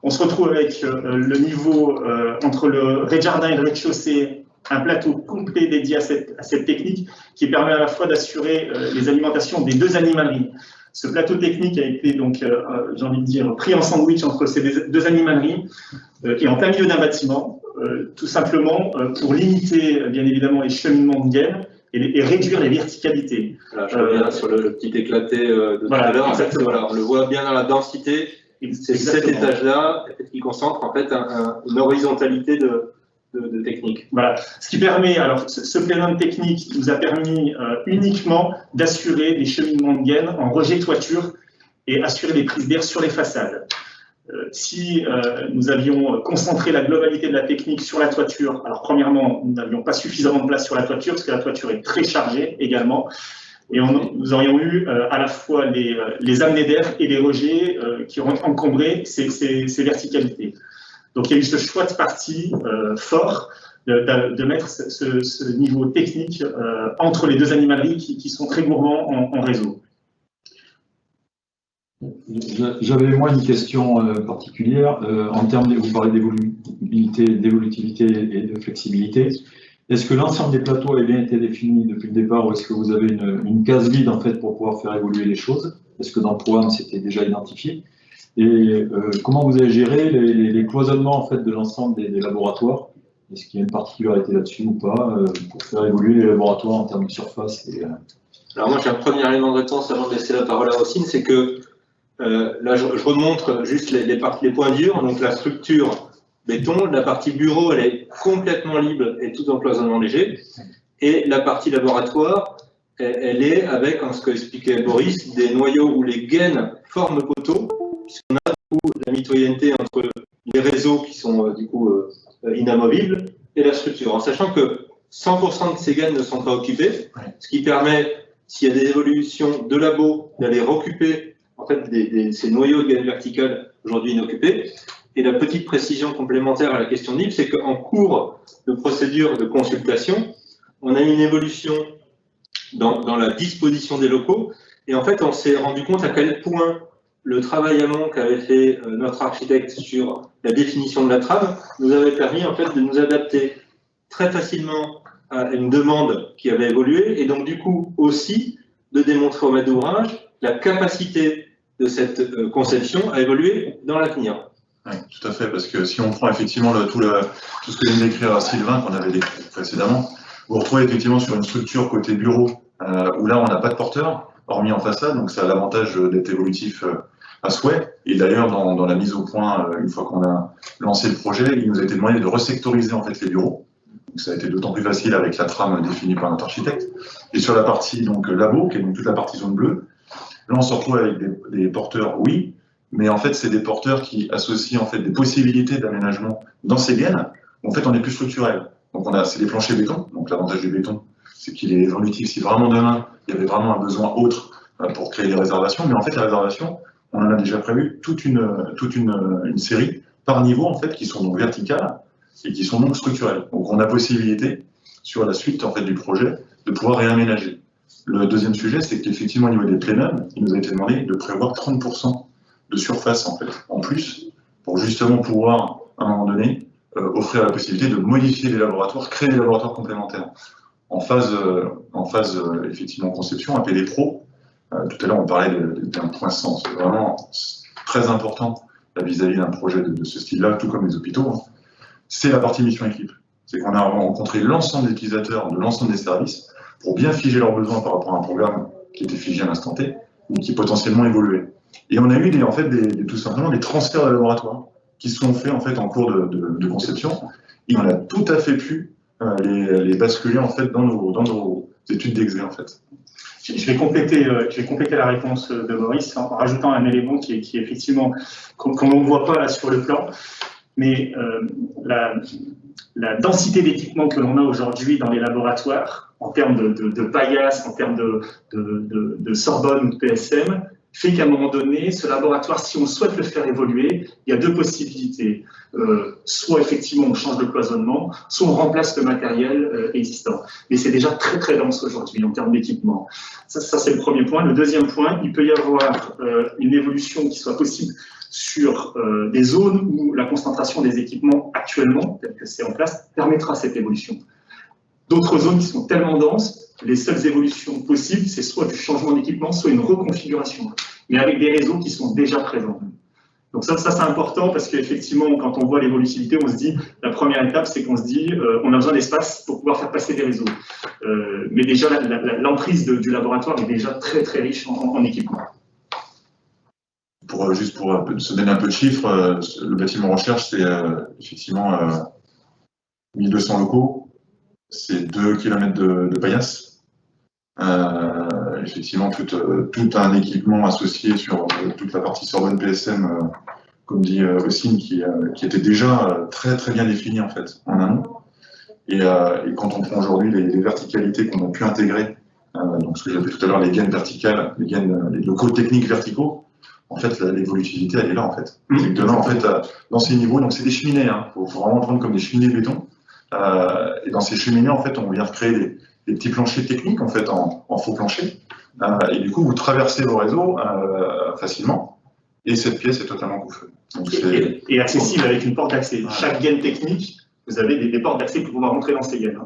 On se retrouve avec le niveau entre le rez-de-jardin et le rez-de-chaussée, un plateau complet dédié à cette technique qui permet à la fois d'assurer les alimentations des 2 animaleries. Ce plateau technique a été donc, j'ai envie de dire, pris en sandwich entre ces 2 animaleries et en plein milieu d'un bâtiment, tout simplement pour limiter bien évidemment les cheminements de gaines et réduire les verticalités. Là, je reviens sur le petit éclaté de tout à l'heure. En fait, voilà, on le voit bien dans la densité C'est cet étage-là qui concentre en fait une horizontalité de technique. Voilà. Ce qui permet, alors ce plénum technique nous a permis uniquement d'assurer les cheminements de gaines en rejet toiture et assurer les prises d'air sur les façades. Si nous avions concentré la globalité de la technique sur la toiture, alors premièrement, nous n'avions pas suffisamment de place sur la toiture parce que la toiture est très chargée également. Et nous aurions eu à la fois les amenées d'air et les rejets qui auraient encombré ces verticalités. Donc il y a eu ce choix de parti fort de mettre ce niveau technique entre les deux animaleries qui sont très gourmands en réseau. J'avais moi une question particulière en termes vous parlez d'évolutivité et de flexibilité. Est-ce que l'ensemble des plateaux a bien été défini depuis le départ ou est-ce que vous avez une case vide en fait pour pouvoir faire évoluer les choses? Est-ce que dans le programme c'était déjà identifié? Et comment vous avez géré les cloisonnements en fait de l'ensemble des laboratoires? Est-ce qu'il y a une particularité là-dessus ou pas pour faire évoluer les laboratoires en termes de surface Alors moi j'ai un premier élément de réponse avant de laisser la parole à Rossine, c'est que là je remontre juste les points durs, donc la structure béton, la partie bureau elle est complètement libre et tout en cloisonnement léger, et la partie laboratoire elle est avec, en ce que expliquait Boris, des noyaux où les gaines forment poteau, puisqu'on a du coup la mitoyenneté entre les réseaux qui sont du coup inamovibles et la structure, en sachant que 100% de ces gaines ne sont pas occupées, ce qui permet, s'il y a des évolutions de labo, d'aller recouper en fait ces noyaux de gaines verticales aujourd'hui inoccupés. Et la petite précision complémentaire à la question de Yves, c'est qu'en cours de procédure de consultation, on a une évolution dans la disposition des locaux. Et en fait, on s'est rendu compte à quel point le travail amont qu'avait fait notre architecte sur la définition de la trame nous avait permis en fait de nous adapter très facilement à une demande qui avait évolué et donc du coup aussi de démontrer au maître d'ouvrage la capacité de cette conception à évoluer dans l'avenir. Oui, tout à fait, parce que si on prend effectivement tout ce que vient d'écrire Sylvain, qu'on avait décrit précédemment, vous retrouvez effectivement sur une structure côté bureau, où là on n'a pas de porteur, hormis en façade, donc ça a l'avantage d'être évolutif à souhait. Et d'ailleurs, dans la mise au point, une fois qu'on a lancé le projet, il nous a été demandé de resectoriser en fait les bureaux. Donc ça a été d'autant plus facile avec la trame définie par notre architecte. Et sur la partie donc labo, qui est donc toute la partie zone bleue, là on se retrouve avec des porteurs, oui, mais en fait c'est des porteurs qui associent en fait des possibilités d'aménagement dans ces gaines. En fait, on est plus structurel. Donc c'est des planchers béton. Donc l'avantage du béton, c'est qu'il est évolutif. Si vraiment demain il y avait vraiment un besoin autre pour créer des réservations, mais en fait la réservation, on en a déjà prévu toute une série par niveau en fait qui sont donc verticales et qui sont donc structurelles. Donc on a possibilité sur la suite en fait du projet de pouvoir réaménager. Le deuxième sujet, c'est qu'effectivement au niveau des plénums, il nous a été demandé de prévoir 30% de surface en fait en plus pour justement pouvoir à un moment donné offrir la possibilité de modifier les laboratoires, créer des laboratoires complémentaires. En phase effectivement conception, APD Pro, tout à l'heure on parlait d'un point sens, c'est vraiment très important vis-à-vis d'un projet de ce style-là, tout comme les hôpitaux, hein. C'est la partie mission équipe. C'est qu'on a rencontré l'ensemble des utilisateurs de l'ensemble des services pour bien figer leurs besoins par rapport à un programme qui était figé à l'instant T ou qui potentiellement évoluait. Et on a eu tout simplement des transferts de laboratoires qui sont faits en fait en cours de conception, et on a tout à fait pu les basculer en fait dans nos études d'exé en fait. Je vais compléter la réponse de Maurice en rajoutant un élément qui est effectivement qu'on ne voit pas là sur le plan, mais la densité d'équipement que l'on a aujourd'hui dans les laboratoires en termes de paillasse, en termes de Sorbonne ou de PSM, fait qu'à un moment donné, ce laboratoire, si on souhaite le faire évoluer, il y a deux possibilités. Soit effectivement on change de cloisonnement, soit on remplace le matériel existant. Mais c'est déjà très très dense aujourd'hui en termes d'équipement. Ça c'est le premier point. Le deuxième point, il peut y avoir une évolution qui soit possible sur des zones où la concentration des équipements actuellement, tel que c'est en place, permettra cette évolution. D'autres zones qui sont tellement denses, les seules évolutions possibles, c'est soit du changement d'équipement, soit une reconfiguration, mais avec des réseaux qui sont déjà présents. Donc ça c'est important parce qu'effectivement, quand on voit l'évolutivité, on se dit, la première étape, c'est qu'on se dit, on a besoin d'espace pour pouvoir faire passer des réseaux. Mais déjà, l'emprise du laboratoire est déjà très très riche en équipement. juste pour se donner un peu de chiffres, le bâtiment recherche, c'est effectivement 1200 locaux, c'est 2 km de paillasse. Effectivement, tout un équipement associé sur toute la partie Sorbonne PSM, comme dit Ossine, qui était déjà très très bien défini en fait en amont. Et quand on prend aujourd'hui les verticalités qu'on a pu intégrer, donc ce que j'appelais tout à l'heure les gaines verticales, les locaux techniques verticaux, en fait l'évolutivité elle est là en fait. C'est que demain en fait dans ces niveaux, donc c'est des cheminées, faut vraiment prendre comme des cheminées béton. Et dans ces cheminées en fait on vient créer des petits planchers techniques en fait en faux planchers. Et du coup vous traversez vos réseaux facilement. Et cette pièce est totalement couverte. Et accessible avec une porte d'accès. Chaque gaine technique, vous avez des portes d'accès pour pouvoir rentrer dans ces gaines.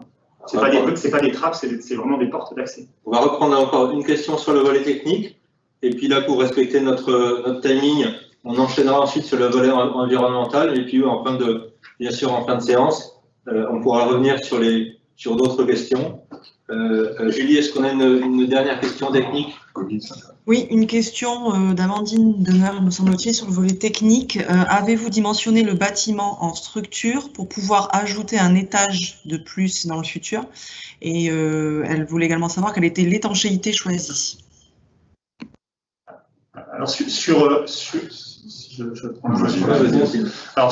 Ce n'est pas des trappes, c'est vraiment des portes d'accès. On va reprendre encore une question sur le volet technique. Et puis là, pour respecter notre timing, on enchaînera ensuite sur le volet environnemental. Et puis bien sûr, en fin de séance, on pourra revenir sur d'autres questions. Julie, est-ce qu'on a une dernière question technique? Oui, une question d'Amandine Demeure, me semble-t-il, sur le volet technique. Avez-vous dimensionné le bâtiment en structure pour pouvoir ajouter un étage de plus dans le futur? Et elle voulait également savoir quelle était l'étanchéité choisie. Alors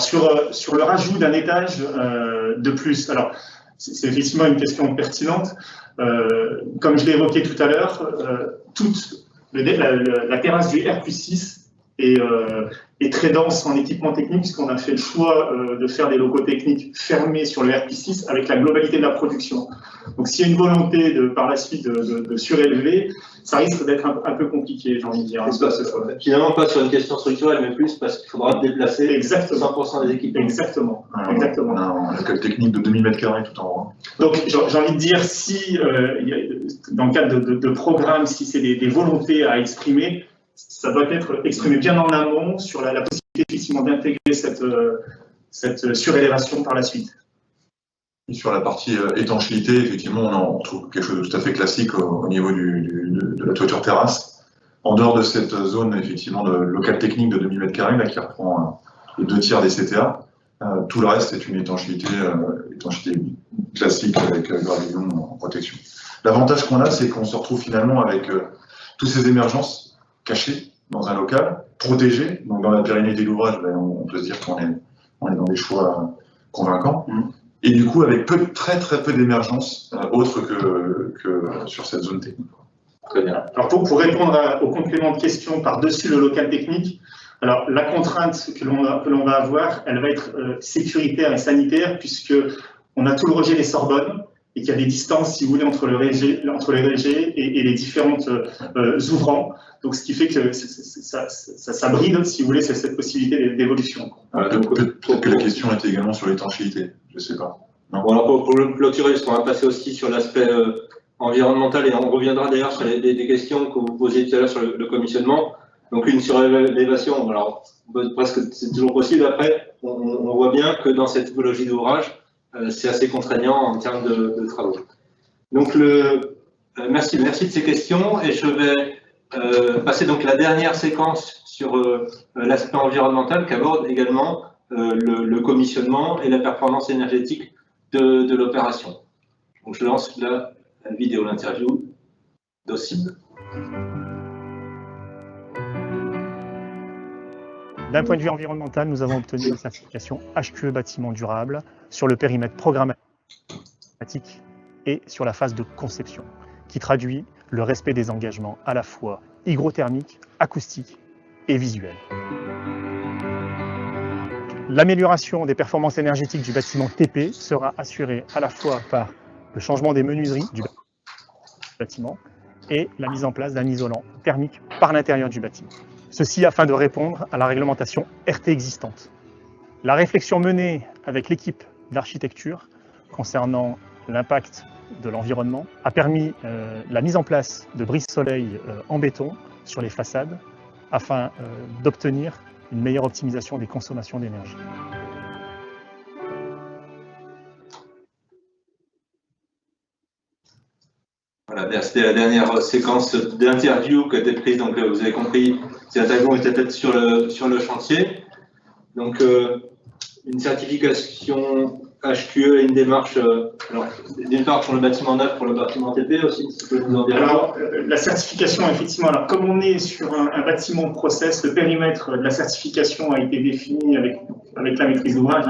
sur le rajout d'un étage de plus, alors c'est effectivement une question pertinente. Comme je l'ai évoqué tout à l'heure, la terrasse du R+6 est très dense en équipement technique, puisqu'on a fait le choix de faire des locaux techniques fermés sur le R+6 avec la globalité de la production. Donc s'il y a une volonté par la suite de surélever, ça risque d'être un peu compliqué, j'ai envie de dire. Finalement, pas sur une question structurelle, mais plus parce qu'il faudra déplacer exactement 100% des équipements. Exactement. On a un local technique de 2000 m² tout en haut. Donc j'ai envie de dire, si dans le cadre de programmes, si c'est des volontés à exprimer, ça doit être exprimé bien en amont sur la possibilité effectivement d'intégrer cette surélévation par la suite. Et sur la partie étanchéité, effectivement, on trouve quelque chose de tout à fait classique au niveau de la toiture terrasse. En dehors de cette zone, effectivement, de local technique de 2000 m² là, qui reprend les 2/3 des CTA, tout le reste est une étanchéité classique avec gravillon en protection. L'avantage qu'on a, c'est qu'on se retrouve finalement avec toutes ces émergences cachées dans un local, protégé. Donc dans la pérennité de l'ouvrage, on peut se dire qu'on est dans des choix convaincants. Et du coup, avec très très peu d'émergences autres que sur cette zone technique. Très bien. Alors pour répondre au complément de question par-dessus le local technique, alors la contrainte que l'on va avoir, elle va être sécuritaire et sanitaire, puisque on a tout le rejet des Sorbonnes et qu'il y a des distances, si vous voulez, entre les régés et les différentes ouvrants. Donc ce qui fait que ça bride, si vous voulez, cette possibilité d'évolution. Peut-être que la question était également sur l'étanchéité, je ne sais pas. Non. Bon, alors pour le clôturer, on va passer aussi sur l'aspect environnemental et on reviendra d'ailleurs sur des questions que vous posiez tout à l'heure sur le commissionnement. Donc une surélévation, alors presque c'est toujours possible. Après, on voit bien que dans cette typologie d'ouvrage, c'est assez contraignant en termes de travaux. Donc merci de ces questions et je vais passer donc la dernière séquence sur l'aspect environnemental qui aborde également le commissionnement et la performance énergétique de l'opération. Donc je lance la vidéo, l'interview d'Ossine. D'un point de vue environnemental, nous avons obtenu une certification HQE bâtiment durable sur le périmètre programmatique et sur la phase de conception, qui traduit le respect des engagements à la fois hygrothermiques, acoustiques et visuels. L'amélioration des performances énergétiques du bâtiment TP sera assurée à la fois par le changement des menuiseries du bâtiment et la mise en place d'un isolant thermique par l'intérieur du bâtiment. Ceci afin de répondre à la réglementation RT existante. La réflexion menée avec l'équipe d'architecture concernant l'impact de l'environnement a permis la mise en place de brise-soleil en béton sur les façades afin d'obtenir une meilleure optimisation des consommations d'énergie. Voilà, c'était la dernière séquence d'interview qui a été prise, donc vous avez compris ces attaques étaient faites sur le chantier. Donc, une certification HQE et une démarche, d'une part pour le bâtiment neuf, pour le bâtiment TP aussi, si vous pouvez nous en dire. Alors, la certification, effectivement, alors comme on est sur un bâtiment process, le périmètre de la certification a été défini avec la maîtrise d'ouvrage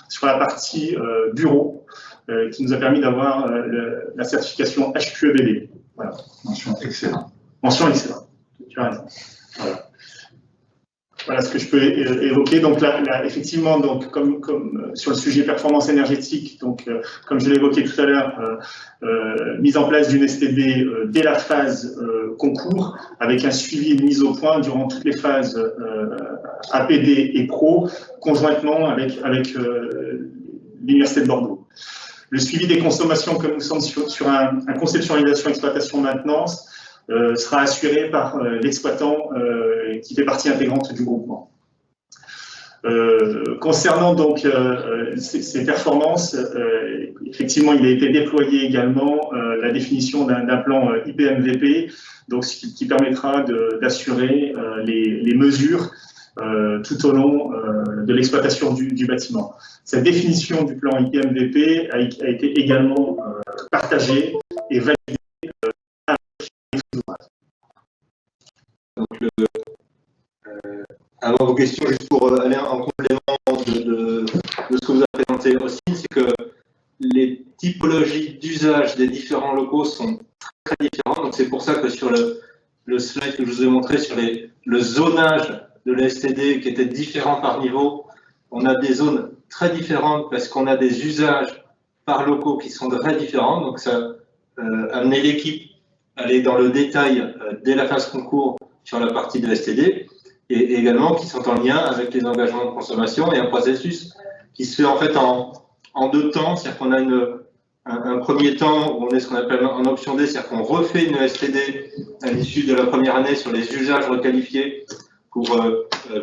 sur la partie bureau, qui nous a permis d'avoir la certification HQE-BB. Voilà. Mention excellent. Mention excellent, tu as raison. Voilà ce que je peux évoquer. Donc là, effectivement, donc comme sur le sujet performance énergétique, donc comme je l'ai évoqué tout à l'heure, mise en place d'une STD dès la phase concours, avec un suivi et une mise au point durant toutes les phases APD et Pro, conjointement avec l'Université de Bordeaux. Le suivi des consommations, comme nous sommes sur un conceptualisation, exploitation, maintenance, sera assuré par l'exploitant qui fait partie intégrante du groupement. Concernant donc ces performances, effectivement, il a été déployé également la définition d'un plan IPMVP, donc ce qui permettra d'assurer les mesures tout au long de l'exploitation du bâtiment. Cette définition du plan IPMVP a été également partagée et validée. Donc, avant vos questions, juste pour aller en complément de ce que vous avez présenté aussi, c'est que les typologies d'usage des différents locaux sont très différentes. Donc c'est pour ça que sur le slide que je vous ai montré sur le zonage de la STD qui était différent par niveau, on a des zones très différentes parce qu'on a des usages par locaux qui sont très différents. Donc ça amener l'équipe à aller dans le détail dès la phase concours sur la partie de la STD, et également qui sont en lien avec les engagements de consommation et un processus qui se fait en fait en deux temps, c'est-à-dire qu'on a un premier temps où on est ce qu'on appelle en option D, c'est-à-dire qu'on refait une STD à l'issue de la première année sur les usages requalifiés pour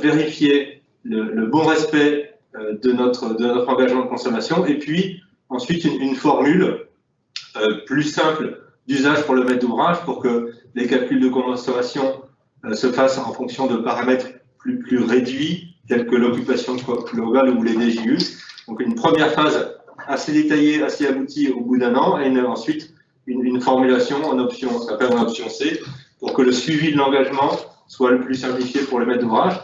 vérifier le bon respect de notre engagement de consommation, et puis ensuite une formule plus simple d'usage pour le maître d'ouvrage pour que les calculs de consommation se fassent en fonction de paramètres plus réduits, tels que l'occupation globale ou les DJU. Donc une première phase assez détaillée, assez aboutie au bout d'un an, et ensuite une formulation en option, ça s'appelle en option C, pour que le suivi de l'engagement soit le plus simplifié pour le maître d'ouvrage.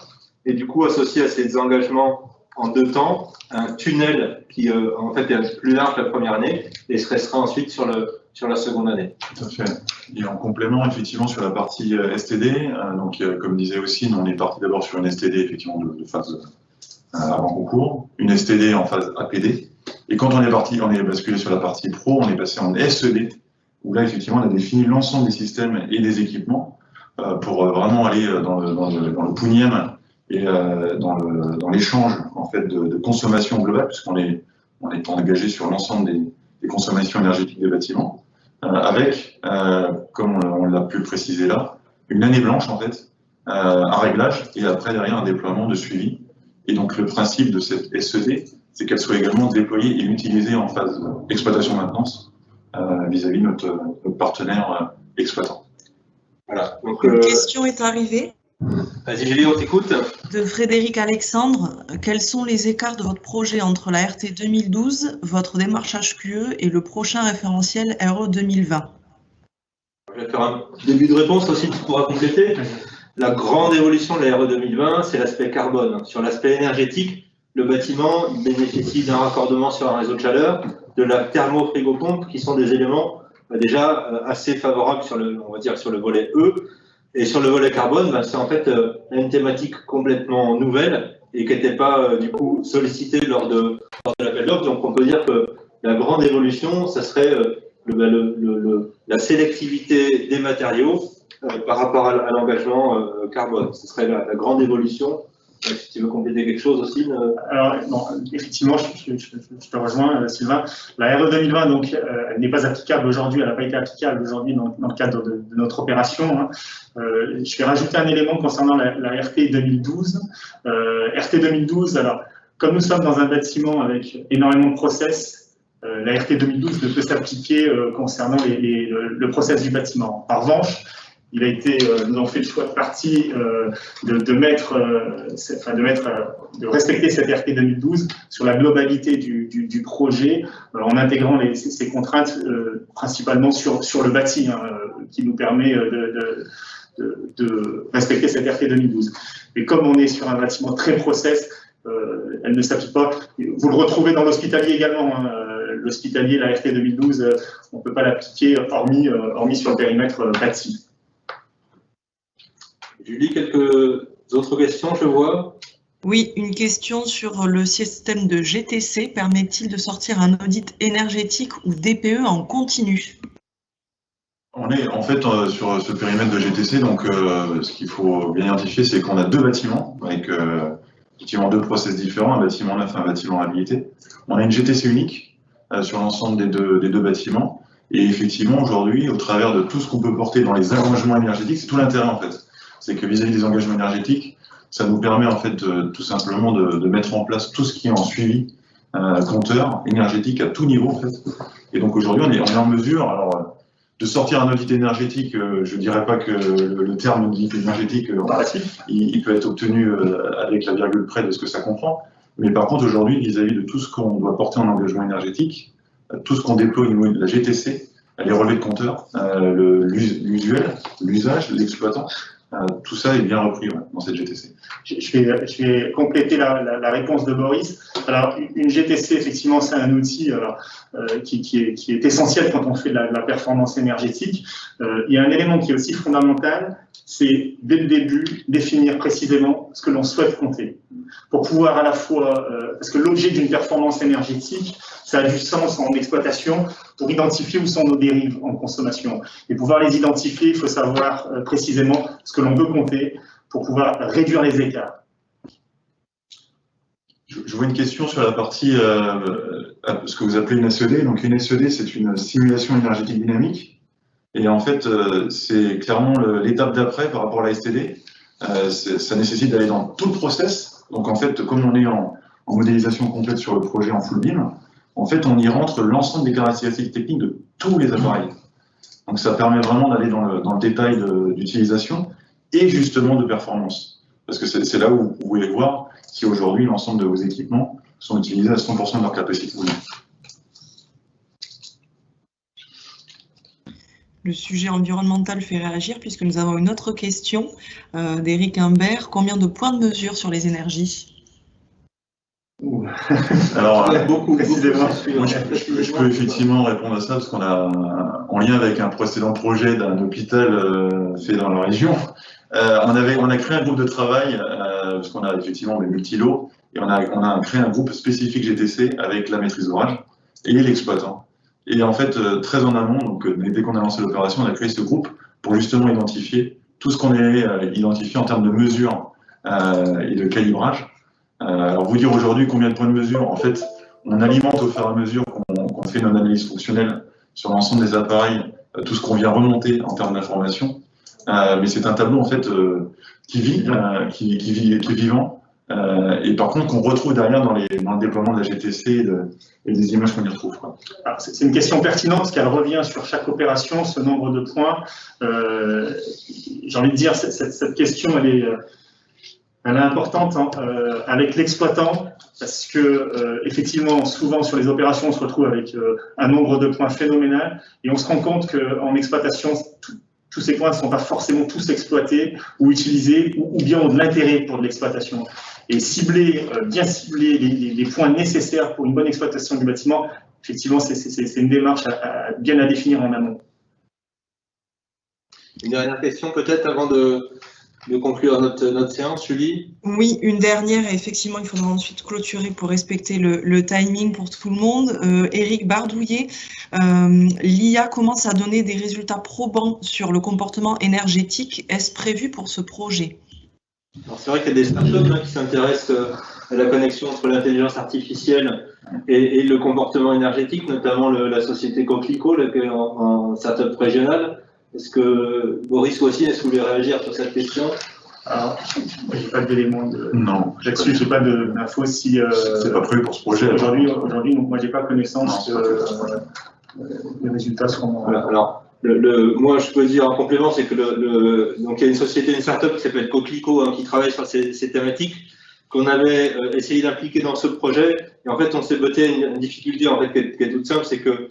Et du coup, associé à ces engagements en deux temps, un tunnel qui en fait est plus large la première année et se restera ensuite sur la seconde année. Tout à fait. Et en complément, effectivement, sur la partie STD, donc comme disait aussi, on est parti d'abord sur une STD effectivement de phase avant concours, une STD en phase APD, et quand on est basculé sur la partie pro, on est passé en SED, où là effectivement on a défini l'ensemble des systèmes et des équipements pour vraiment aller dans le pounième et dans l'échange en fait de consommation globale, puisqu'on est engagé sur l'ensemble des consommations énergétiques des bâtiments, avec, comme on l'a pu le préciser là, une année blanche en fait, un réglage et après derrière un déploiement de suivi. Et donc le principe de cette SED, c'est qu'elle soit également déployée et utilisée en phase exploitation-maintenance vis-à-vis de notre partenaire exploitant. Voilà. Donc, une question est arrivée. Vas-y Julie, on t'écoute. De Frédéric Alexandre, quels sont les écarts de votre projet entre la RT 2012, votre démarche HQE et le prochain référentiel RE 2020? Je vais faire un début de réponse aussi, tu pourras compléter. La grande évolution de la RE 2020, c'est l'aspect carbone. Sur l'aspect énergétique, le bâtiment bénéficie d'un raccordement sur un réseau de chaleur, de la thermo-frigopompe, qui sont des éléments déjà assez favorables sur le volet E. Et sur le volet carbone, c'est en fait une thématique complètement nouvelle et qui n'était pas du coup sollicitée lors de l'appel d'offres. Donc on peut dire que la grande évolution, ça serait la sélectivité des matériaux par rapport à l'engagement carbone. Ce serait la grande évolution. Si tu veux compléter quelque chose aussi. Alors, non, effectivement, je te rejoins, Sylvain. La RE 2020, donc, elle n'est pas applicable aujourd'hui, elle n'a pas été applicable aujourd'hui dans le cadre de notre opération. Je vais rajouter un élément concernant la RT 2012. RT 2012, alors, comme nous sommes dans un bâtiment avec énormément de process, la RT 2012 ne peut s'appliquer concernant le process du bâtiment. En revanche, il a été, nous avons fait le choix de parti de respecter cette RT 2012 sur la globalité du projet, en intégrant ces contraintes principalement sur le bâti, qui nous permet de respecter cette RT 2012. Et comme on est sur un bâtiment très process, elle ne s'applique pas. Vous le retrouvez dans l'hospitalier également. L'hospitalier, la RT 2012, on ne peut pas l'appliquer hormis sur le périmètre bâti. Julie, quelques autres questions, je vois. Oui, une question sur le système de GTC. Permet-il de sortir un audit énergétique ou DPE en continu? On est en fait sur ce périmètre de GTC, donc ce qu'il faut bien identifier, c'est qu'on a deux bâtiments, avec effectivement deux process différents, un bâtiment neuf et un bâtiment habilité. On a une GTC unique sur l'ensemble des deux bâtiments, et effectivement aujourd'hui, au travers de tout ce qu'on peut porter dans les engagements énergétiques, c'est tout l'intérêt en fait. C'est que vis-à-vis des engagements énergétiques, ça nous permet en fait tout simplement de mettre en place tout ce qui est en suivi compteur énergétique à tout niveau en fait. Et donc aujourd'hui, on est en mesure, alors de sortir un audit énergétique, je ne dirais pas que le terme audit énergétique, il peut être obtenu avec la virgule près de ce que ça comprend. Mais par contre, aujourd'hui, vis-à-vis de tout ce qu'on doit porter en engagement énergétique, tout ce qu'on déploie au niveau de la GTC, les relevés de compteurs, l'usuel, l'usage, l'exploitant, tout ça est bien repris dans cette GTC. Je vais compléter la réponse de Boris. Alors, une GTC, effectivement, c'est un outil qui est essentiel quand on fait de la performance énergétique. Il y a un élément qui est aussi fondamental, c'est dès le début définir précisément ce que l'on souhaite compter. Pour pouvoir à la fois, parce que l'objet d'une performance énergétique, ça a du sens en exploitation pour identifier où sont nos dérives en consommation. Et pouvoir les identifier, il faut savoir précisément ce que l'on veut compter pour pouvoir réduire les écarts. Je vois une question sur la partie, ce que vous appelez une SED. Donc une SED, c'est une simulation énergétique dynamique. Et en fait, c'est clairement l'étape d'après par rapport à la STD. Ça nécessite d'aller dans tout le process. Donc en fait, comme on est en modélisation complète sur le projet en full BIM, en fait, on y rentre l'ensemble des caractéristiques techniques de tous les appareils. Donc ça permet vraiment d'aller dans le détail d'utilisation et justement de performance. Parce que c'est là où vous pouvez voir si aujourd'hui l'ensemble de vos équipements sont utilisés à 100% de leur capacité. Le sujet environnemental fait réagir puisque nous avons une autre question d'Éric Imbert. Combien de points de mesure sur les énergies? Alors, beaucoup précisément. Je peux effectivement répondre à ça parce qu'on a, en lien avec un précédent projet d'un hôpital fait dans la région, on a créé un groupe de travail parce qu'on a effectivement des multilots et on a créé un groupe spécifique GTC avec la maîtrise d'ouvrage et l'exploitant. Et en fait, très en amont, donc dès qu'on a lancé l'opération, on a créé ce groupe pour justement identifier tout ce qu'on avait identifié en termes de mesures et de calibrage. Alors vous dire aujourd'hui combien de points de mesure, en fait, on alimente au fur et à mesure qu'on fait notre analyse fonctionnelle sur l'ensemble des appareils, tout ce qu'on vient remonter en termes d'information. Mais c'est un tableau en fait qui est vivant. Et par contre qu'on retrouve derrière dans le déploiement de la GTC et des images qu'on y retrouve. C'est une question pertinente parce qu'elle revient sur chaque opération, ce nombre de points. J'ai envie de dire, cette question, elle est importante avec l'exploitant parce que effectivement, souvent sur les opérations, on se retrouve avec un nombre de points phénoménal et on se rend compte qu'en exploitation, tous ces points ne sont pas forcément tous exploités ou utilisés ou bien ont de l'intérêt pour de l'exploitation. Et bien cibler les points nécessaires pour une bonne exploitation du bâtiment, effectivement, c'est une démarche bien à définir en amont. Une dernière question peut-être avant de conclure notre séance, Julie? Oui, une dernière, effectivement, il faudra ensuite clôturer pour respecter le timing pour tout le monde. Éric Bardouillet, l'IA commence à donner des résultats probants sur le comportement énergétique. Est-ce prévu pour ce projet? C'est vrai qu'il y a des startups qui s'intéressent à la connexion entre l'intelligence artificielle et le comportement énergétique, notamment la société Coquelicot en startup régionale. Est-ce que Boris ou aussi, est-ce que vous voulez réagir sur cette question? Alors, moi, j'ai pas d'éléments Non. Là-dessus, j'ai pas d'infos si. C'est pas prévu pour ce projet. Aujourd'hui, donc moi, j'ai pas connaissance que les résultats seront. Voilà. Alors, moi, je peux dire en complément, c'est que donc il y a une société, une start-up qui s'appelle Coquelicot, hein, qui travaille sur ces thématiques, qu'on avait essayé d'impliquer dans ce projet. Et en fait, on s'est botté à une difficulté en fait, qui est toute simple, c'est que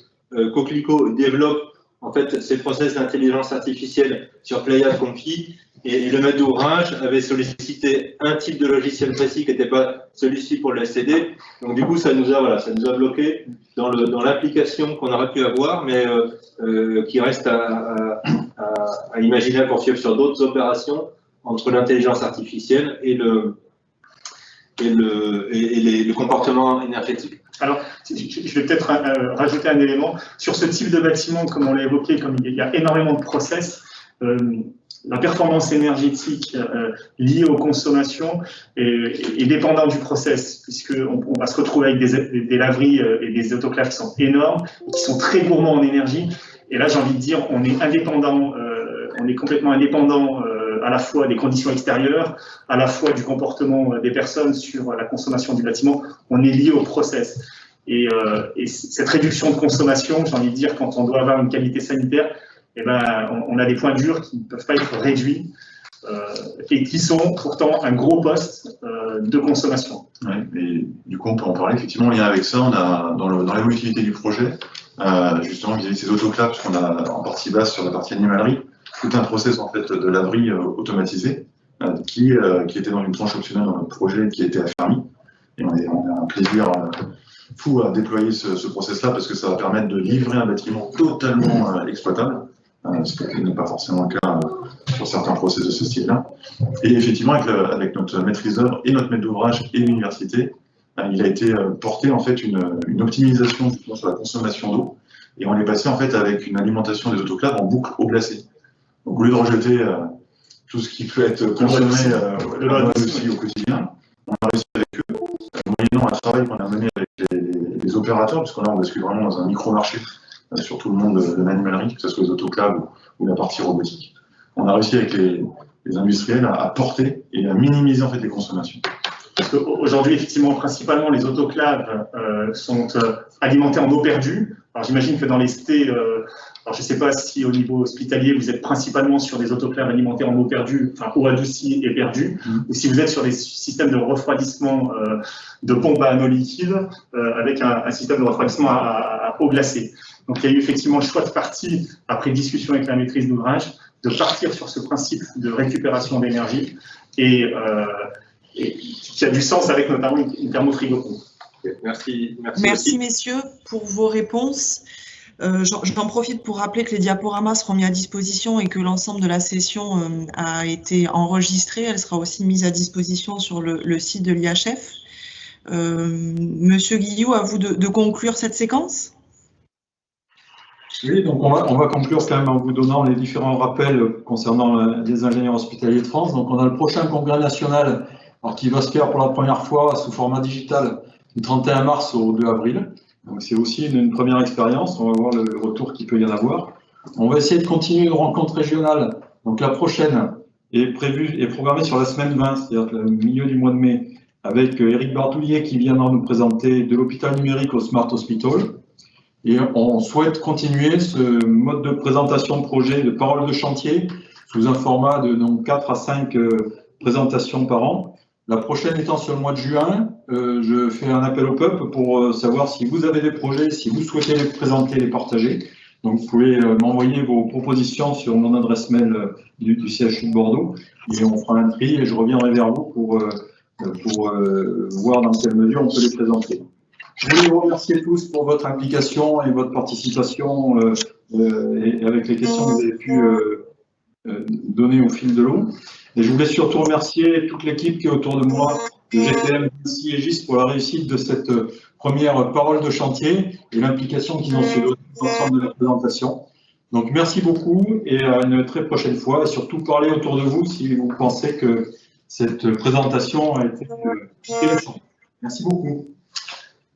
Coquelicot développe en fait ses process d'intelligence artificielle sur Pléiade Confi. Et le maître d'ouvrage avait sollicité un type de logiciel précis qui n'était pas celui-ci pour le SCD. Donc du coup, ça nous a bloqué dans l'application qu'on aurait pu avoir, mais qui reste à imaginer à poursuivre sur d'autres opérations entre l'intelligence artificielle et le comportement énergétique. Alors, je vais peut-être rajouter un élément. Sur ce type de bâtiment, comme on l'a évoqué, comme il y a énormément de process, la performance énergétique liée aux consommations est dépendante du process, puisqu'on va se retrouver avec des laveries et des autoclaves qui sont énormes, qui sont très gourmands en énergie. Et là, j'ai envie de dire, on est indépendant, on est complètement indépendant à la fois des conditions extérieures, à la fois du comportement des personnes sur la consommation du bâtiment. On est lié au process. Et cette réduction de consommation, j'ai envie de dire, quand on doit avoir une qualité sanitaire, eh ben, on a des points durs qui ne peuvent pas être réduits et qui sont pourtant un gros poste de consommation. Ouais, et du coup, on peut en parler. Effectivement, en lien avec ça, on a dans l'évolutivité du projet, justement vis-à-vis de ces autoclaves, parce qu'on a en partie basse sur la partie animalerie, tout un process en fait de laverie automatisé qui était dans une tranche optionnelle dans notre projet qui était affermi. Et on a un plaisir fou à déployer ce process-là parce que ça va permettre de livrer un bâtiment totalement exploitable, ce qui n'est pas forcément le cas sur certains process de ce style-là. Et effectivement, avec notre maîtrise d'œuvre et notre maître d'ouvrage et l'université, il a été porté en fait une optimisation justement sur la consommation d'eau. Et on est passé en fait avec une alimentation des autoclaves en boucle eau glacée. Donc au lieu de rejeter tout ce qui peut être consommé aussi au quotidien, on a réussi avec eux, moyennant un travail qu'on a mené avec les opérateurs, parce qu'on on bascule vraiment dans un micro-marché sur tout le monde de l'animalerie, que ce soit les autoclaves ou la partie robotique. On a réussi avec les industriels à porter et à minimiser en fait les consommations. Parce qu'aujourd'hui, effectivement, principalement, les autoclaves sont alimentés en eau perdue. Alors j'imagine que dans les cités, alors je ne sais pas si au niveau hospitalier, vous êtes principalement sur des autoclaves alimentés en eau perdue, enfin eau adoucie et perdue, ou si vous êtes sur des systèmes de refroidissement de pompe à anneaux liquides avec un système de refroidissement à eau glacée. Donc il y a eu effectivement le choix de partie, après discussion avec la maîtrise d'ouvrage, de partir sur ce principe de récupération d'énergie et qui a du sens avec notamment une thermofrigo. Merci messieurs pour vos réponses. J'en profite pour rappeler que les diaporamas seront mis à disposition et que l'ensemble de la session a été enregistrée. Elle sera aussi mise à disposition sur le site de l'IHF. Monsieur Guillou, à vous de conclure cette séquence. Oui, donc on va conclure quand même en vous donnant les différents rappels concernant les ingénieurs hospitaliers de France. Donc on a le prochain congrès national qui va se faire pour la première fois sous format digital du 31 mars au 2 avril. Donc c'est aussi une première expérience, on va voir le retour qu'il peut y en avoir. On va essayer de continuer nos rencontres régionales. Donc la prochaine est programmée sur la semaine 20, c'est-à-dire le milieu du mois de mai, avec Éric Bardouillet qui viendra nous présenter de l'hôpital numérique au Smart Hospital. Et on souhaite continuer ce mode de présentation de projet, de parole de chantier, sous un format de donc 4 à 5 présentations par an. La prochaine étant sur le mois de juin, je fais un appel au peuple pour savoir si vous avez des projets, si vous souhaitez les présenter, les partager. Donc vous pouvez m'envoyer vos propositions sur mon adresse mail du CHU de Bordeaux et on fera un tri et je reviendrai vers vous pour voir dans quelle mesure on peut les présenter. Je voulais vous remercier tous pour votre implication et votre participation et avec les questions que vous avez pu donner au fil de l'eau. Et je voulais surtout remercier toute l'équipe qui est autour de moi, de GTM, INSI et GIS, pour la réussite de cette première parole de chantier et l'implication qu'ils ont su donner dans l'ensemble de la présentation. Donc merci beaucoup et à une très prochaine fois. Et surtout parlez autour de vous si vous pensez que cette présentation a été intéressante. Merci beaucoup.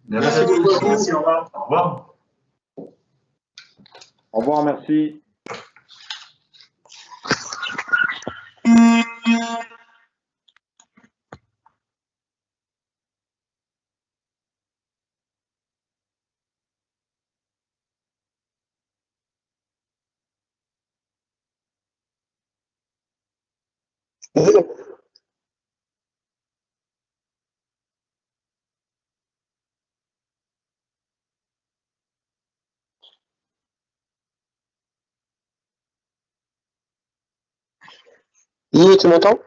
Merci beaucoup. Merci, au revoir. Au revoir. Au revoir, merci. Guy, tu m'entends?